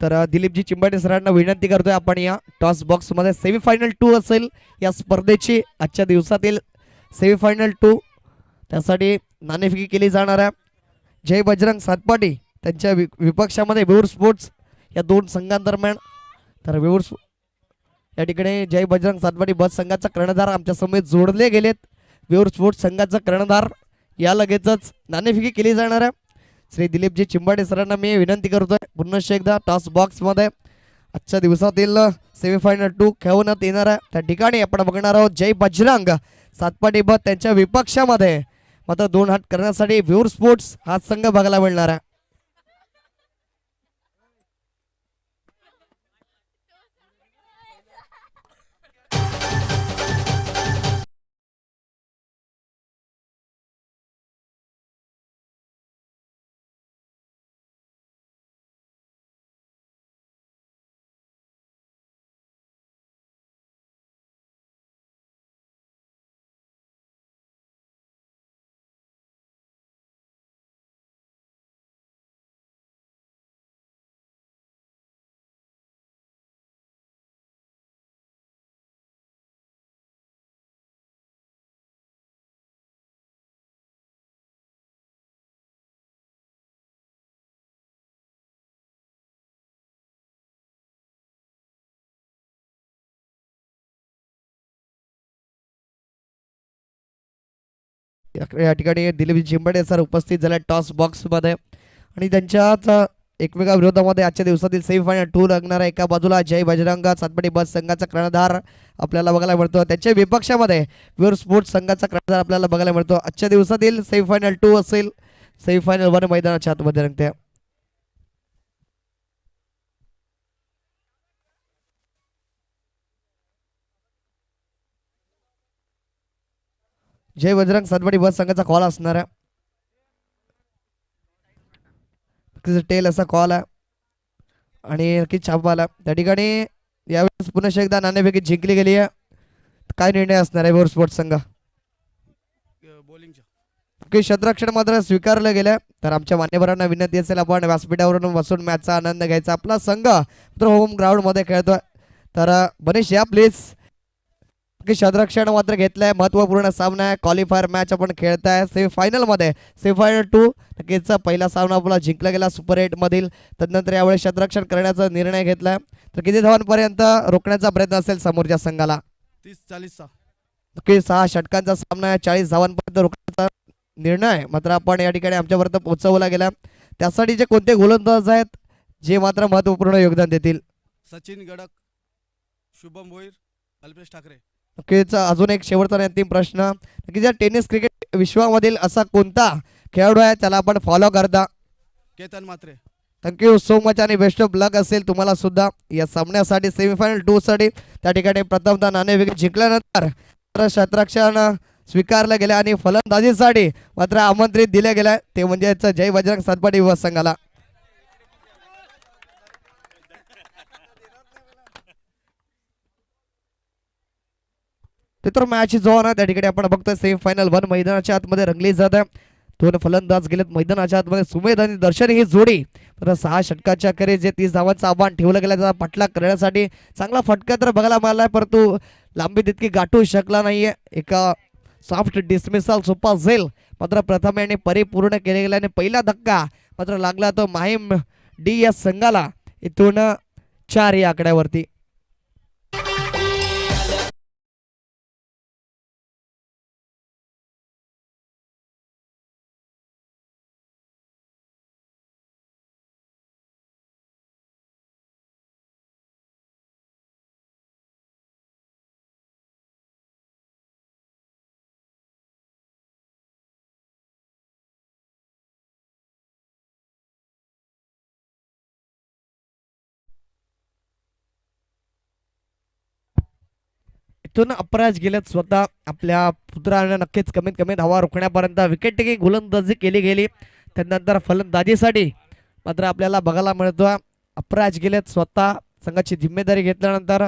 तर दिलीपजी चिंबाटे सरांना विनंती करतोय आपण या टॉस बॉक्स मध्ये सेमीफायनल 2 असेल या स्पर्धेची आजच्या दिवसातील सेमीफायनल 2 त्यासाठी नाणेफेकी केली जाणार आहे. जय बजरंग सातपाटी त्यांच्या विपक्षामध्ये वेवूर स्पोर्ट्स या 2 संघांदरम्यान. तर वेवूर या ठिकाणी जय बजरंग सातपाटी बस संघाचा कर्णधार आमच्या समेत जोडले गेलेत. वेवूर स्पोर्ट्स संघाचा कर्णधार या लगेचच नाणेफेकी केली जाणार आहे. श्री दिलीपजी चिंबाटे सरांना मी विनंती करतोय पुन्हा एकदा टॉस बॉक्स मध्ये आजच्या दिवसातील सेमीफायनल 2 खेळवण्यात येणार आहे. त्या ठिकाणी आपण बघणार आहोत जय बजरंग सातपाटी ब त्यांच्या विपक्षामध्ये मात्र 2 हात करण्यासाठी वेवूर स्पोर्ट्स हा संघ बघायला मिळणार आहे. या ठिकाणी दिलीप चिंबाटे सर उपस्थित झाले टॉस बॉक्स मध्ये आणि त्यांच्यात एकमेकाविरोधामध्ये आजच्या दिवसातील सेमीफायनल 2 लागणार आहे. एका बाजूला जय बजरंग सातपाटी बस संघाचा कर्णधार आपल्याला बघायला मिळतो, त्यांच्या विपक्षामध्ये वेवूर स्पोर्ट्स संघाचा कर्णधार आपल्याला बघायला मिळतो. आजच्या दिवसातील सेमीफायनल 2 असेल, सेमीफायनल 1 मैदानाच्या आतमध्ये रंगते. जय बजरंग सातपाटी बस संघाचा कॉल असणार आहे. टेल असा कॉल आहे आणि नक्कीच छाप आला. त्या ठिकाणी यावेळेस पुन्हा एकदा नाणेफेकी जिंकली गेली आहे. काय निर्णय असणार आहे वेवूर स्पोर्ट्स संघ? बॉलिंगच्या शतरक्षण मात्र स्वीकारलं गेलं. तर आमच्या मान्यवरांना विनंती असेल आपण व्यासपीठावरून बसून मॅचचा आनंद घ्यायचा. आपला संघ तर होम ग्राउंड मध्ये खेळतोय तर मनीष या प्लीज. क्षेत्ररक्षण मात्र घेतलंय. महत्वपूर्ण सामना आहे. क्वालिफायर मॅच आपण खेळताय सेमीफायनल मध्ये. सेमीफायनल 2 नक्कीच पहिला सामना आपला जिंकला गेला सुपर 8 मधील. तदनंतर यावेळी क्षेत्ररक्षण करण्याचा निर्णय घेतलाय. तर किती धावांपर्यंत रोखण्याचा प्रयत्न असेल समोरच्या संघाला? 30-40 चा. नक्की 6 षटकांचा सामना आहे. 40 धावांपर्यंत रोखण्याचा निर्णय मात्र आपण या ठिकाणी आमच्यापर्यंत पोहोचवला गेला. त्यासाठीचे कोणते गोलंदाज आहेत जे मात्र महत्वपूर्ण योगदान देतील? सचिन गडक, शुभम भोईर, अल्पेश ठाकरे. नक्कीच अजून एक शेवटचा आणि अंतिम प्रश्न. नक्कीच या टेनिस क्रिकेट विश्वामधील असा कोणता खेळाडू आहे त्याला आपण फॉलो करता? केतन मात्रे. थँक्यू सो मच आणि बेस्ट ऑफ लक असेल तुम्हाला सुद्धा या सामन्यासाठी सेमीफायनल 2 साठी. त्या ठिकाणी प्रथमतः नाणेफेक जिंकल्यानंतर क्षेत्ररक्षण स्वीकारलं गेलं आणि फलंदाजीसाठी मात्र आमंत्रित दिलं गेलं ते म्हणजेच जय बजरंग सातपाटी युवा संघाला. ते तर मॅच जो ना त्या ठिकाणी आपण बघतोय सेमीफायनल 1 मैदानाच्या आतमध्ये रंगली जात आहे. 2 फलंदाज गेलेत मैदानाच्या आतमध्ये. सुमेध आणि दर्शन ही जोडी तर 6 षटकाच्या अखेरीस जे 30 धावांचं आव्हान ठेवलं गेलं त्याचा पाठलाग करण्यासाठी चांगला फटका तर बघायला मिळालाय परंतु लांबी तितकी गाठू शकला नाहीये. एका सॉफ्ट डिसमिसल सोपा झेल मात्र प्रथम याने परिपूर्ण केले गेले आणि पहिला धक्का मात्र लागला तो माहीम डी या संघाला. इथून 4 या आकड्यावरती. इथून अपराज गेलेत स्वतः आपल्या पुत्राने नक्कीच कमीत कमी धावा रोखण्यापर्यंत विकेट टेकिंग गोलंदाजी केली गेली. त्यानंतर फलंदाजीसाठी मात्र आपल्याला बघायला मिळतोय अपराज गेलेत स्वतः संघाची जिम्मेदारी घेतल्यानंतर.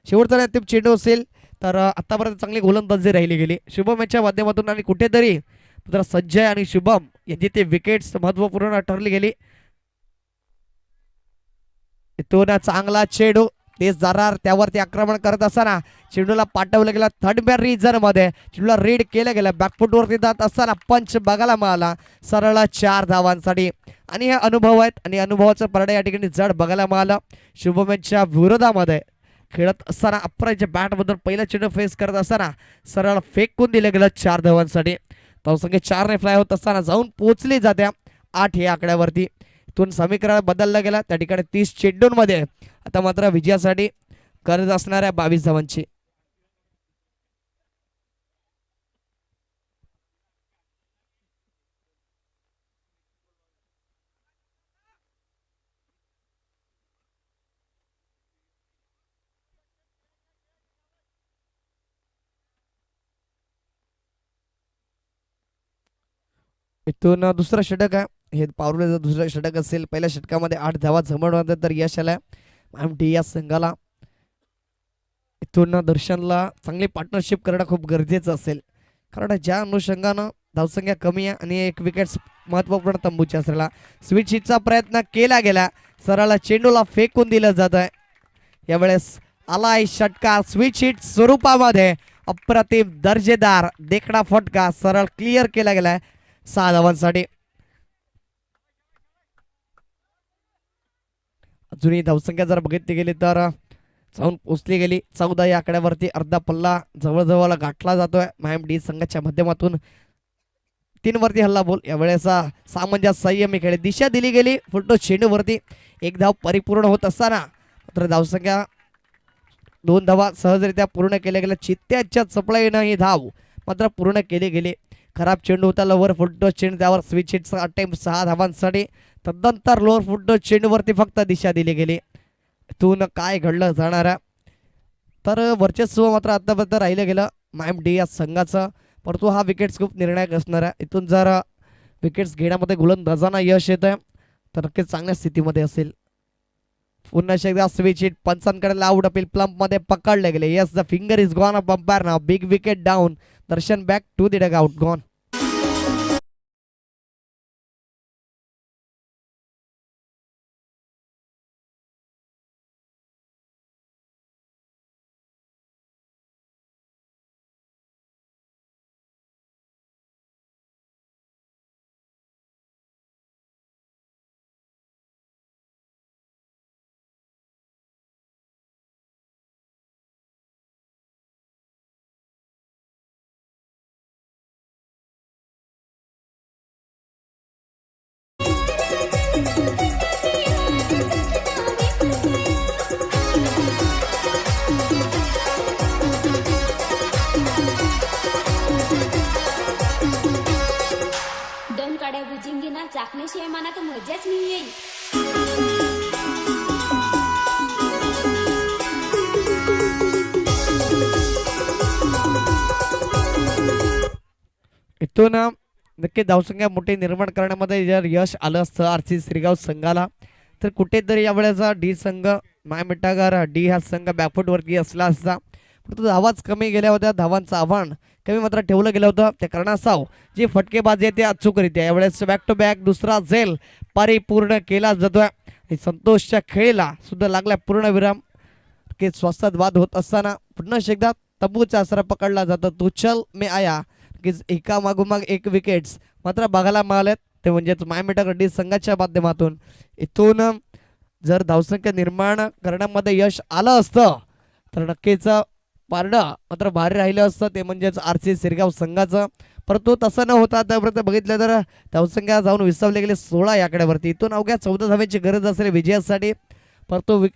शेवटचा अंतिम चेंडू असेल तर आतापर्यंत चांगली गोलंदाजी राहिली गेली शुभम यांच्या माध्यमातून आणि कुठेतरी मात्र संजय आणि शुभम यांची ते विकेट्स महत्वपूर्ण ठरली गेली. इथून चांगला चेंडू तेच दरार त्यावरती आक्रमण करत असताना चेंडूला पाठवलं गेलं थर्ड बॅर रिजन मध्ये. चेंडूला रीड केलं गेलं बॅकफुट वरती जात असताना पंच बघायला मिळाला सरळ 4 धावांसाठी. आणि हे अनुभव आहेत आणि अनुभवाचं परडे या ठिकाणी जड बघायला मिळालं. शुभम यांच्या विरोधामध्ये खेळत असताना अपराच्या बॅट मधून पहिला चेंडू फेस करत असताना सरळ फेकून दिलं गेलं 4 धावांसाठी. धावसंख्या 4 ने फ्लाय होत असताना जाऊन पोहोचली जात्या 8 या आकड्यावरती. इथून समीकरण बदललं गेलं त्या ठिकाणी 30 चेंडूंमध्ये आता मात्र विजयासाठी गरज असणाऱ्या 22 धावांची. इथून दुसरा षटक आहे. हे पावलेचं दुसरं षटक असेल. पहिल्या षटकामध्ये 8 धावा जमवण्यानंतर यश आलं डी या संघाला. इथून दर्शनला चांगली पार्टनरशिप करणं खूप गरजेचं असेल कारण ज्या अनुषंगानं धावसंख्या कमी आहे आणि एक विकेट महत्वपूर्ण तंबूची असलेला. स्वीट शीटचा प्रयत्न केला गेला सरळ चेंडूला फेकून दिलं जात आहे. यावेळेस आलाय षटकार स्वीट शीट स्वरूपामध्ये. अप्रतिम दर्जेदार देखणा फटका सरळ क्लिअर केला गेलाय 6 धावांसाठी. अजूनही धावसंख्या जर बघितली गेली तर जाऊन पोचली गेली 14 या आकड्यावरती. अर्धा पल्ला जवळजवळ गाठला जातोय मायम डी संघाच्या माध्यमातून. 3 वरती हल्ला बोल. यावेळेस सामंजस्य संयमी खेळ दिशा दिली गेली फुलटो चेंडूवरती. 1 धाव परिपूर्ण होत असताना मात्र धावसंख्या 2 धावा सहजरित्या पूर्ण केल्या गेल्या. चित्त्याच्या चपळाईनं ही धाव मात्र पूर्ण केली गेली. खराब चेंडू होता लोवर फुलटो चेंडू त्यावर स्विच हिटचा अटेम्प्ट 6 धावांसाठी. तदनंतर लोअर फुलटो चेंडूवरती फक्त दिशा दिली गेली. इथून काय घडलं जाणार तर वर्चस्व मात्र आतापर्यंत राहिलं गेलं मायम डी या संघाचं. परंतु हा विकेट्स खूप निर्णायक असणार आहे. इथून जर विकेट्स घेण्यामध्ये गोलंदाजांना यश येत आहे तर नक्कीच चांगल्या स्थितीमध्ये असेल. पुन्हा एकदा स्विच हिट पंचांकडे लाऊड अपील प्लंप मध्ये पकडले गेले. Yes the finger is gone up umpire नाव. Big wicket down. Darshan back to the dugout gone. पाण्याशिवाय मला तर मजाच नाही येईल. इथून नक्की धावसंख्या मोठी निर्माण करण्यामध्ये जर यश आलं असतं आरसी श्रीगाव संघाला तर कुठेतरी यावेळेचा डी संघ माय मिठागर डी हा संघ बॅकफुट वरती असला असता. परंतु धावाच कमी गेल्या होत्या, धावांचं आव्हान कमी मात्र ठेवलं गेलं होतं. त्या कारणास्तव जी फटकेबाजी आहे ती अचूकरित्या यावेळेस बॅक टू बॅक दुसरा झेल परिपूर्ण केला जातोय. आणि संतोषच्या खेळीला सुद्धा लागला पूर्णविराम. की स्वस्तात बाद होत असताना पुन्हा एकदा तंबूचा आसरा पकडला जातो. तो चल मे आया की एका मागोमाग एक विकेट्स मात्र बघायला मिळालेत ते म्हणजेच मायमेटा डी संघाच्या माध्यमातून. इथून जर धावसंख्या निर्माण करण्यामध्ये यश आलं असतं तर नक्कीच पारडं मात्र भारी राहिलं असतं ते म्हणजेच आरसी सिरगाव संघाचं. परंतु तसं न होता आतापर्यंत बघितलं तर धावसंख्या जाऊन विसावले गेले 16 या आकड्यावरती. इथून अवघ्या 14 धाव्यांची गरज असेल विजयासाठी. परंतु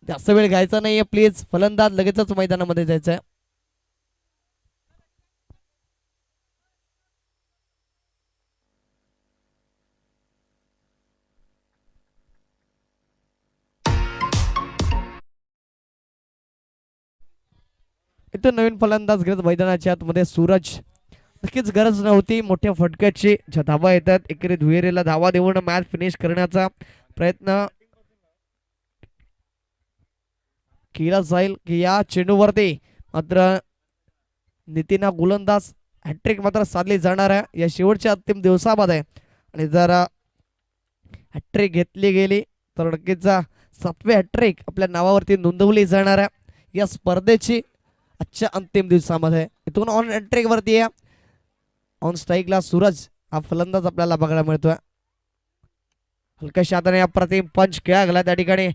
जास्त वेळ घ्यायचा नाहीये प्लीज. फलंदाज लगेचच मैदानामध्ये जायचं आहे. इथं नवीन फलंदाज घेत मैदानाच्या आतमध्ये सूरज. नक्कीच गरज नव्हती मोठ्या फटक्याची. ज्या धावा येतात एकेरी दुहेरीला धावा देऊन मॅच फिनिश करण्याचा प्रयत्न केला जाईल की या चेंडूवरती मात्र नितीना गोलंदाज हॅट्रिक मात्र साधली जाणार आहे या शेवटच्या अंतिम दिवसामध्ये. आणि जर हॅट्रिक घेतली गेली तर नक्कीच 7वी हॅट्रिक आपल्या नावावरती नोंदवली जाणार आहे या स्पर्धेची आजच्या अंतिम दिवसामध्ये. इथून ऑन हॅट्रिक वरती आहे. ऑन स्ट्राईकला सूरज हा फलंदाज आपल्याला बघायला मिळतोय. हलक्याशा हाताने अप्रतिम पंच खेळा गेला त्या ठिकाणी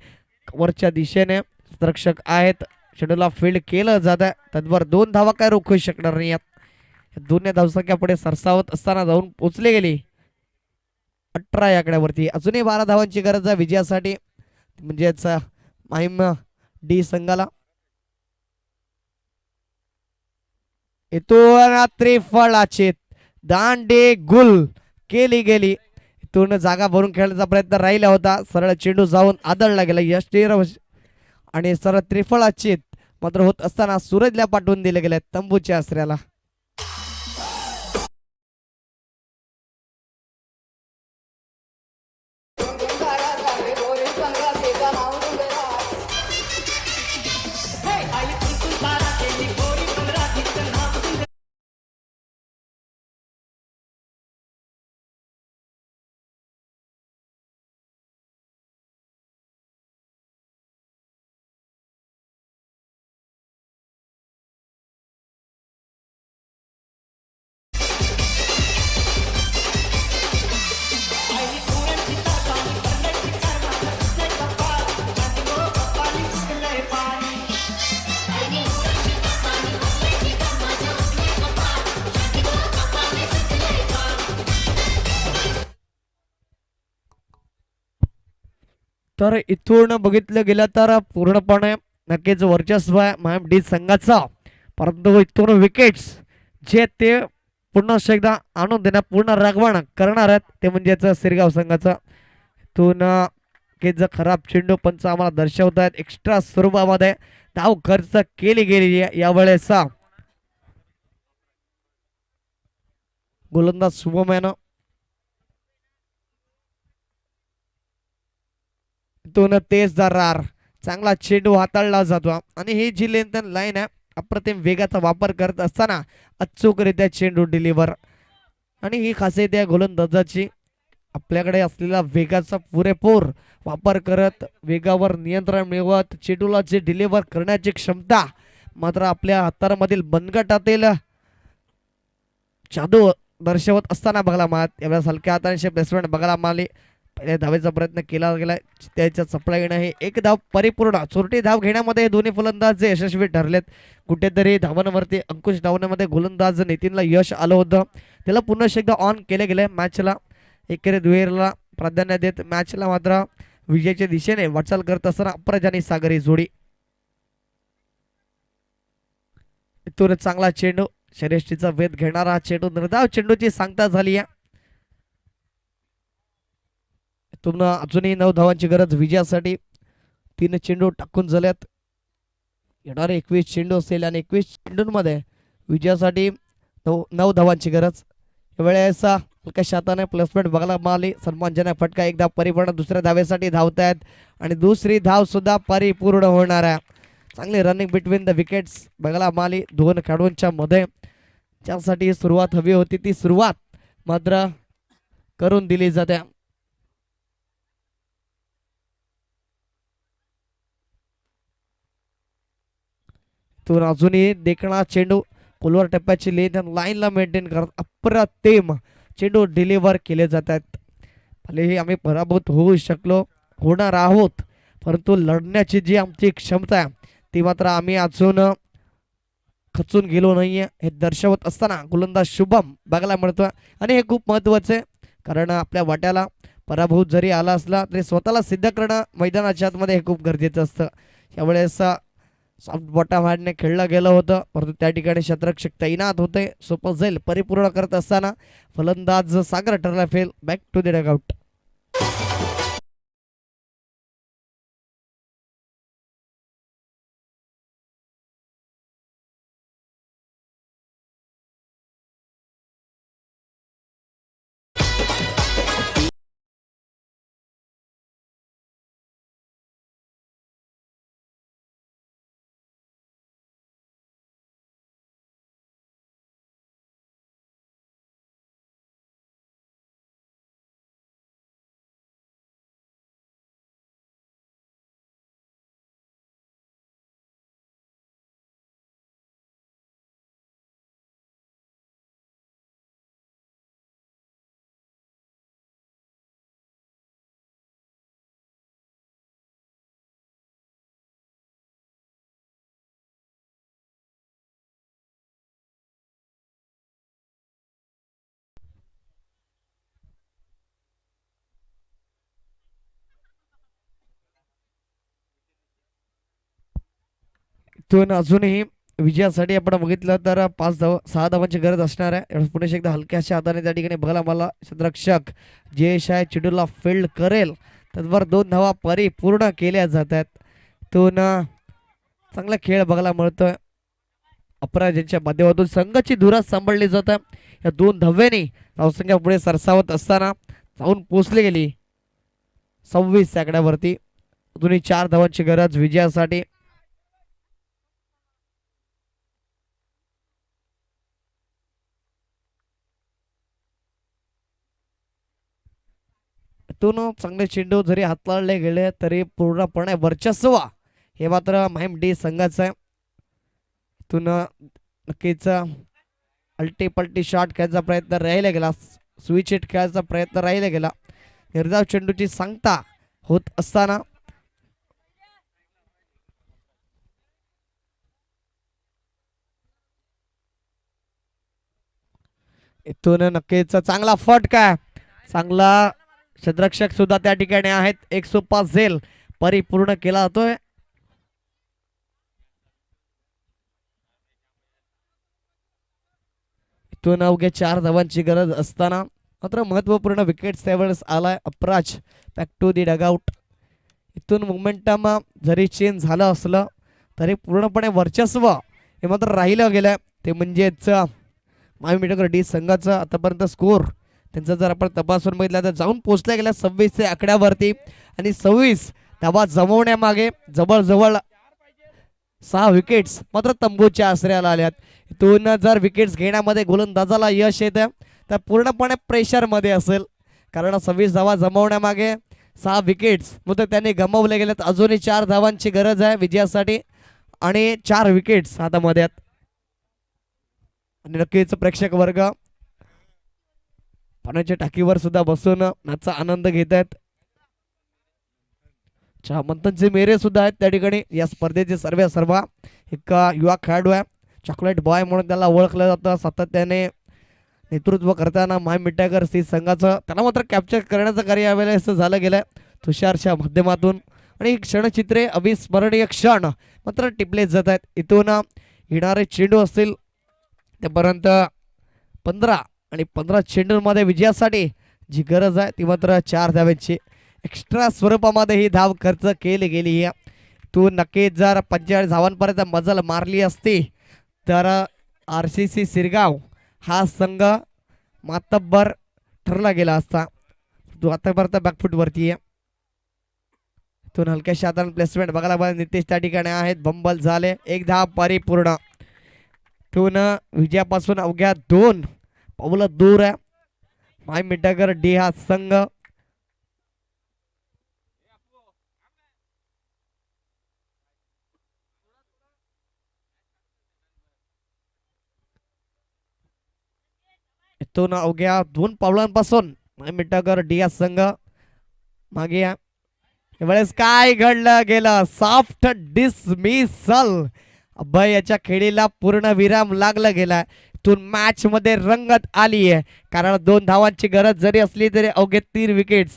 वरच्या दिशेने रक्षक आहेत. चेंडूला फील्ड केलं जात आहे. तद्वार 2 धावा काय रोखू शकणार नाही. दोन्ही धावसंख्या पुढे सरसावत असताना जाऊन पोचली गेली 18 या आकड्यावरती. अजूनही 12 धावांची गरज आहे विजयासाठी म्हणजेच माहीम डी संघाला. इथून त्रिफळाची दांडे गुल केली गेली. इथून जागा भरून खेळण्याचा प्रयत्न राहिला होता. सरळ चेंडू जाऊन आदळला गेला यश आणि सरळ त्रिफळाची मात्र होत असताना सूरजला पाठवून दिले गेले तंबूच्या आसऱ्याला. तर इथून बघितलं गेलं तर पूर्णपणे नक्कीच वर्चस्व आहे मायम डी संघाचा. परंतु इथून विकेट्स जे ते पुन्हा एकदा आणून देणार पूर्ण रागवण करणार आहेत ते म्हणजेच सिरगाव संघाचा. इथून जो खराब चेंडू पंच आम्हाला दर्शवत आहेत एक्स्ट्रा स्वरूपामध्ये धाव खर्च केली गेली यावेळेस. गोलंदाज शुभमॅन इथून तेज दरार चांगला चेंडू हाताळला जातो. आणि ही जी लेंथ लाईन आहे अप्रतिम वेगाचा वापर करत असताना अचूकरित्या चेंडू डिलिव्हर. आणि ही खासियत आहे गोलंदाजाची आपल्याकडे असलेला वेगाचा पुरेपूर वापर करत वेगावर नियंत्रण मिळवत चेंडूला जे डिलिव्हर करण्याची क्षमता मात्र आपल्या हातामधील बनगटातील जादू दर्शवत असताना बघायला मिळत. यावेळेस हलक्या हातांची प्लेसमेंट बघायला मिळाली. पहिल्या धावेचा प्रयत्न केला गेलाय त्याच्या चपला येणं हे एक धाव परिपूर्ण चोरटी धाव घेण्यामध्ये हे दोन्ही फलंदाज यशस्वी ठरलेत. कुठेतरी धावांवरती अंकुश धावण्यामध्ये गोलंदाज नितीनला यश आलं होतं. त्याला पुन्हा एकदा ऑन केले गेले मॅचला. एकेरी दुहेरीला प्राधान्य देत मॅचला मात्र विजयाच्या दिशेने वाटचाल करत असताना अप्रज आणि सागरी जोडी. इथून चांगला चेंडू श्रेष्ठीचा वेध घेणारा चेंडू निर्धाव चेंडूची सांगता झाली आहे. तुम्हाला अजूनही 9 धावांची गरज विजयासाठी. 3 चेंडू टाकून झाल्यात. येणारे 21 चेंडू असतील आणि 21 चेंडूंमध्ये विजयासाठी 9 धावांची गरज. यावेळेस हलक्या शाताने प्लेसमेंट बघायला मिळाली. सन्मानजनक फटका. एकदा परिपूर्ण दुसऱ्या धावेसाठी धावतायत आणि दुसरी धाव सुद्धा परिपूर्ण होणार आहे. चांगली रनिंग बिटवीन द विकेट्स बघायला मिळाली दोन खेळाडूंच्या मध्ये. ज्यासाठी सुरुवात हवी होती ती सुरुवात मात्र करून दिली जाते. तो अजूनही देखणा चेंडू पुलवर टप्प्याची लाईनला मेंटेन करत अप्रतिम चेंडू डिलिव्हर केले जातात. भलेही आम्ही पराभूत होऊ शकलो होणार आहोत परंतु लढण्याची जी आमची क्षमता आहे ती मात्र आम्ही अजून खचून गेलो नाहीये हे दर्शवत असताना गोलंदाज शुभम बघायला मिळतोय. आणि हे खूप महत्त्वाचं आहे कारण आपल्या वाट्याला पराभूत जरी आला असला तरी स्वतःला सिद्ध करणं मैदानाच्या आतमध्ये हे खूप गरजेचं असतं. यावेळेस सॉफ्ट बॉटम हँडने खेळलं गेलं होतं परंतु त्या ठिकाणी क्षेत्ररक्षक तैनात होते. सोपं जाईल परिपूर्ण करत असताना फलंदाज सागर ठरला fail. Back to the dugout. इथून अजूनही विजयासाठी आपण बघितलं तर 6 धावांची गरज असणार आहे. पुणे एकदा हलक्याशा हाताने त्या ठिकाणी बघायला मला क्षेत्ररक्षक जयेश आहे चेंडूला फील्ड करेल त्यावर 2 धावा परिपूर्ण केल्या जातात. इथून चांगला खेळ बघायला मिळतोय. अपराजांच्या माध्यमातून संघाची धुरा सांभाळली जात आहे. या 2 धाव्यांनी धावसंख्या पुढे सरसावत असताना जाऊन पोचली गेली 26 आकड्यावरती. अजूनही 4 धावांची गरज विजयासाठी. इथून चांगले चेंडू जरी हाताळले गेले तरी पूर्णपणे वर्चस्व हे मात्र माहीम डी संघाचं आहे. इथून नक्कीच अल्टी पलटी शॉट खेळायचा प्रयत्न राहिला गेला. स्विच हिट खेळायचा प्रयत्न राहिला गेला. निर्धाव चेंडूची सांगता होत असताना इथून नक्कीच चांगला फटका. चांगला क्षेत्ररक्षक सुद्धा त्या ठिकाणी आहेत. एक सोपा झेल परिपूर्ण केला जातोय. इथून अवघ्या 4 धावांची गरज असताना मात्र महत्वपूर्ण विकेट त्यावेळेस आलाय Aparaj. Back to the dugout. इथून मोमेंटम जरी चेंज झालं असलं तरी पूर्णपणे वर्चस्व हे मात्र राहिलं गेलं. ते म्हणजेच मायमिटकर डी संघाचं आतापर्यंत स्कोर त्यांचा जर आपण तपासून बघितला तर जाऊन पोचल्या गेल्या 26 आकड्यावरती आणि 26 धावा जमवण्यामागे जवळजवळ 6 विकेट्स मात्र तंबूच्या आश्रयाला आल्यात. इथून जर विकेट्स घेण्यामध्ये गोलंदाजाला यश येतं तर पूर्णपणे प्रेशरमध्ये असेल कारण 26 धावा जमवण्यामागे 6 विकेट्स मग त्यांनी गमावले गेलेत. अजूनही 4 धावांची गरज आहे विजयासाठी आणि 4 विकेट्स हातामध्ये आहेत. आणि नक्कीच प्रेक्षक वर्ग पाण्याच्या टाकीवर सुद्धा बसून याचा आनंद घेत आहेत. मंथनचे मेरे सुद्धा आहेत त्या ठिकाणी. या स्पर्धेचे सर्व एक युवा खेळाडू आहे. चॉकलेट बॉय म्हणून त्याला ओळखलं जातं. सातत्याने नेतृत्व करताना माय मिठागर सी संघाचं त्याला मात्र कॅप्चर करण्याचं कार्य यावेळेस झालं गेलं तुषारच्या माध्यमातून. आणि क्षणचित्रे अविस्मरणीय क्षण मात्र टिपले जात आहेत. इथून येणारे चेंडू असतील त्यापर्यंत 15 आणि 15 चेंडूंमध्ये विजयासाठी जी गरज आहे ती मात्र 4 धाव्यांची. एक्स्ट्रा स्वरूपामध्ये ही धाव खर्च केली गेली आहे. तू नक्कीच जर 45 धावांपर्यंत मजल मारली असती तर RCC सिरगाव हा संघ मातब्बर ठरला गेला असता. तू आतापर्यंत बॅकफूट वरती आहे. इथून हलक्याशा हाताने प्लेसमेंट बघायला पाहिजे. नितेश त्या ठिकाणी आहेत. बंबल झाले. एक धाव परिपूर्ण. इथून विजयापासून अवघ्या 2 पावलं दूर आहे माय मिठागर डी हा संघ. इथून अवघ्या 2 पावलांपासून माय मिठागर डी हा संघ मागे या. यावेळेस काय घडलं गेलं. Soft dismissal. अभय याच्या खेळीला पूर्ण विराम लागला गेला. इथून मॅच मध्ये रंगत आली आहे कारण 2 धावांची गरज जरी असली तरी अवघे 3 विकेट्स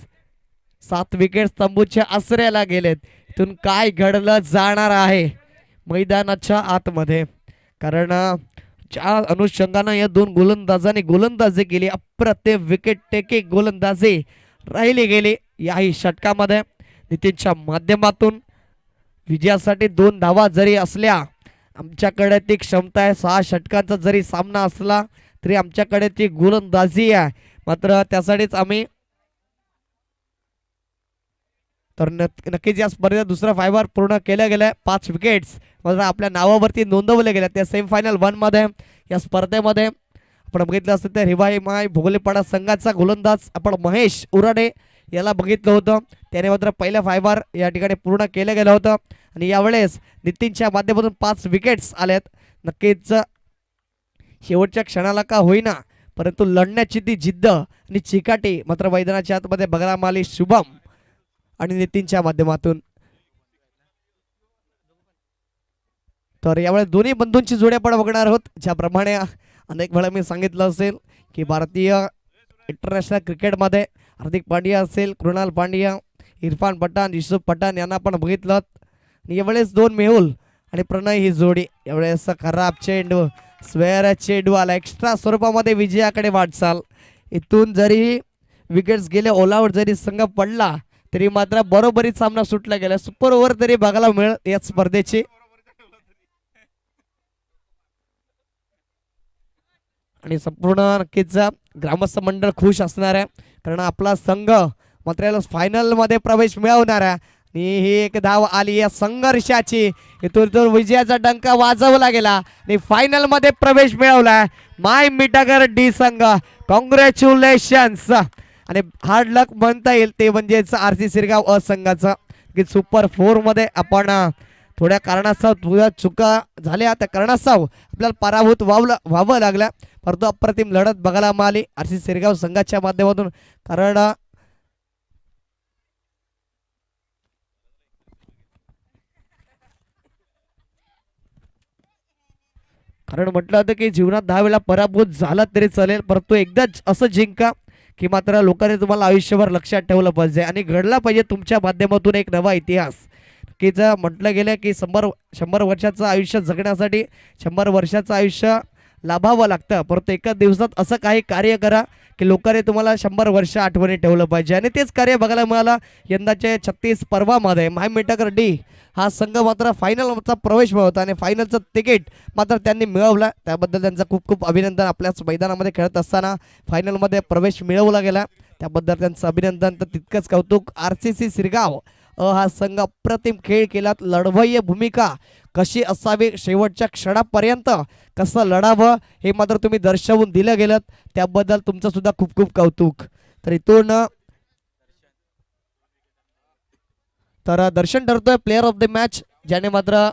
7 विकेट्स तंबूच्या आसऱ्याला गेलेत. इथून काय घडलं जाणार आहे मैदानाच्या आतमध्ये कारण ज्या अनुषंगानं या 2 गोलंदाजांनी गोलंदाजी केली अप्रतिम विकेट टेकिंग गोलंदाजी राहिली गेली याही षटकामध्ये. नितीनच्या माध्यमातून विजयासाठी 2 धावा जरी असल्या आमच्याकडे ती क्षमता आहे. 6 षटकांचा जरी सामना असला तरी आमच्याकडे ती गोलंदाजी आहे. मात्र त्यासाठीच आम्ही तर नक्कीच या स्पर्धेत दुसरा फायबर पूर्ण केलं गेलं. 5 विकेट्स मात्र आपल्या नावावरती नोंदवले गेल्या. त्या सेमीफायनल 1 मध्ये या स्पर्धेमध्ये आपण बघितलं असतं तर हिवाई माय भोगलेपाडा संघाचा गोलंदाज आपण महेश उराडे याला बघितलं होतं. त्याने मात्र पहिलं फायबर या ठिकाणी पूर्ण केलं गेलं होतं आणि यावेळेस नितीनच्या माध्यमातून 5 विकेट्स आल्यात. नक्कीच शेवटच्या क्षणाला का होईना परंतु लढण्याची ती जिद्द आणि चिकाटी मात्र मैदानाच्या आतमध्ये बघायला मिळाली शुभम आणि नितीनच्या माध्यमातून. तर यावेळेस दोन्ही बंधूंची जोडी आपण बघणार आहोत. ज्याप्रमाणे अनेक वेळा मी सांगितलं असेल की भारतीय इंटरनॅशनल क्रिकेटमध्ये हार्दिक पांड्या असेल, कृणाल पांड्या, इरफान पठाण, युसुफ पठाण यांना आपण बघितलं आणि यावेळेस 2 मेहुल आणि प्रणय ही जोडी. यावेळेस खराब चेंडू स्वेअर चेंडू आला. एक्स्ट्रा स्वरूपामध्ये विजयाकडे वाटचाल. इथून जरी विकेट्स गेले ओलावर जरी संघ पडला तरी मात्र बरोबरीत सामना सुटला गेला. सुपर ओव्हर तरी बघायला मिळत या स्पर्धेची आणि संपूर्ण नक्कीच ग्रामस्थ मंडळ खुश असणार आहे कारण आपला संघ मात्र याला फायनल मध्ये प्रवेश मिळवणार आहे आणि ही एक धाव आली या संघर्षाची. इथून विजयाचा डंका वाजवला गेला आणि फायनल मध्ये प्रवेश मिळवला माय मिठागर डी संघ. कॉंग्रॅच्युलेशन्स आणि हार्ड लक म्हणता येईल ते म्हणजेच RC सिरगाव संघाचा की सुपर 4 मध्ये आपण थोड्या कारणास्तव थोड्या चुका झाल्या त्या कारणास्तव आपल्याला पराभूत व्हावं लागलं परंतु अप्रतिम लढत बघायला मिळाली RC सिरगाव संघाच्या माध्यमातून कारण म्हटलं होतं की जीवनात 10 वेळा पराभूत झाला तरी चालेल परंतु एकदाच असं जिंका की मात्र लोकांनी तुम्हाला आयुष्यभर लक्षात ठेवलं पाहिजे आणि घडला पाहिजे तुमच्या माध्यमातून एक नवा इतिहास की जर म्हटलं गेलं की 100 वर्षाचं आयुष्य जगण्यासाठी 100 वर्षाचं आयुष्य लाभावं लागतं परंतु एका दिवसात असं काही कार्य करा की लोकांनी तुम्हाला 100 वर्ष आठवणी ठेवलं पाहिजे आणि तेच कार्य बघायला मिळालं यंदाच्या 36 पर्वामध्ये माय मिठागर डी हा संघ मात्र फायनलचा प्रवेश मिळवता आणि फायनलचं तिकीट मात्र त्यांनी मिळवलं. त्याबद्दल त्यांचं खूप खूप अभिनंदन. आपल्याच मैदानामध्ये खेळत असताना फायनलमध्ये प्रवेश मिळवला गेला त्याबद्दल त्यांचं अभिनंदन. तर तितकंच कौतुक RCC सिरगाव हा संघ अप्रतिम खेळ केला. लढवय्य भूमिका कशी असावी शेवटच्या क्षणापर्यंत कसं लढावं हे मात्र तुम्ही दर्शवून दिलं गेलं त्याबद्दल तुमचं सुद्धा खूप खूप कौतुक. तर इथून तर दर्शन ठरतोय प्लेअर ऑफ द मॅच ज्याने मात्र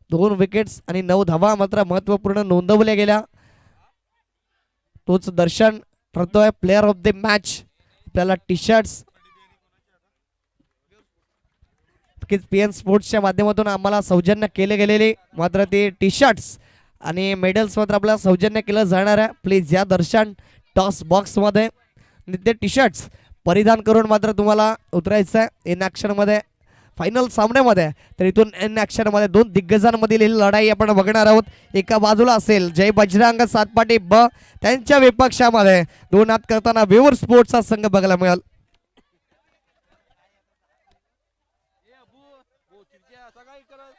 2 विकेट्स आणि 9 धावा मात्र महत्वपूर्ण नोंदवल्या गेल्या. तोच दर्शन ठरतोय प्लेअर ऑफ द मॅच. आपल्याला टी शर्ट्स PN स्पोर्ट्सच्या माध्यमातून आम्हाला सौजन्य केले गेलेले मात्र ते टी शर्ट्स आणि मेडल्स मात्र आपल्याला सौजन्य केलं जाणार आहे. प्लीज या दर्शन टॉस बॉक्समध्ये ते टी शर्ट्स परिधान करून मात्र तुम्हाला उतरायचं आहे इन ॲक्शनमध्ये फायनल सामन्यामध्ये. तर इथून इन ॲक्शनमध्ये 2 दिग्गजांमधील लढाई आपण बघणार आहोत. एका बाजूला असेल जय बजरंग सातपाटी त्यांच्या विपक्षामध्ये 2 हात करताना वेवर स्पोर्ट्सचा संघ बघायला मिळाल. हो चिरच्या असा काय करत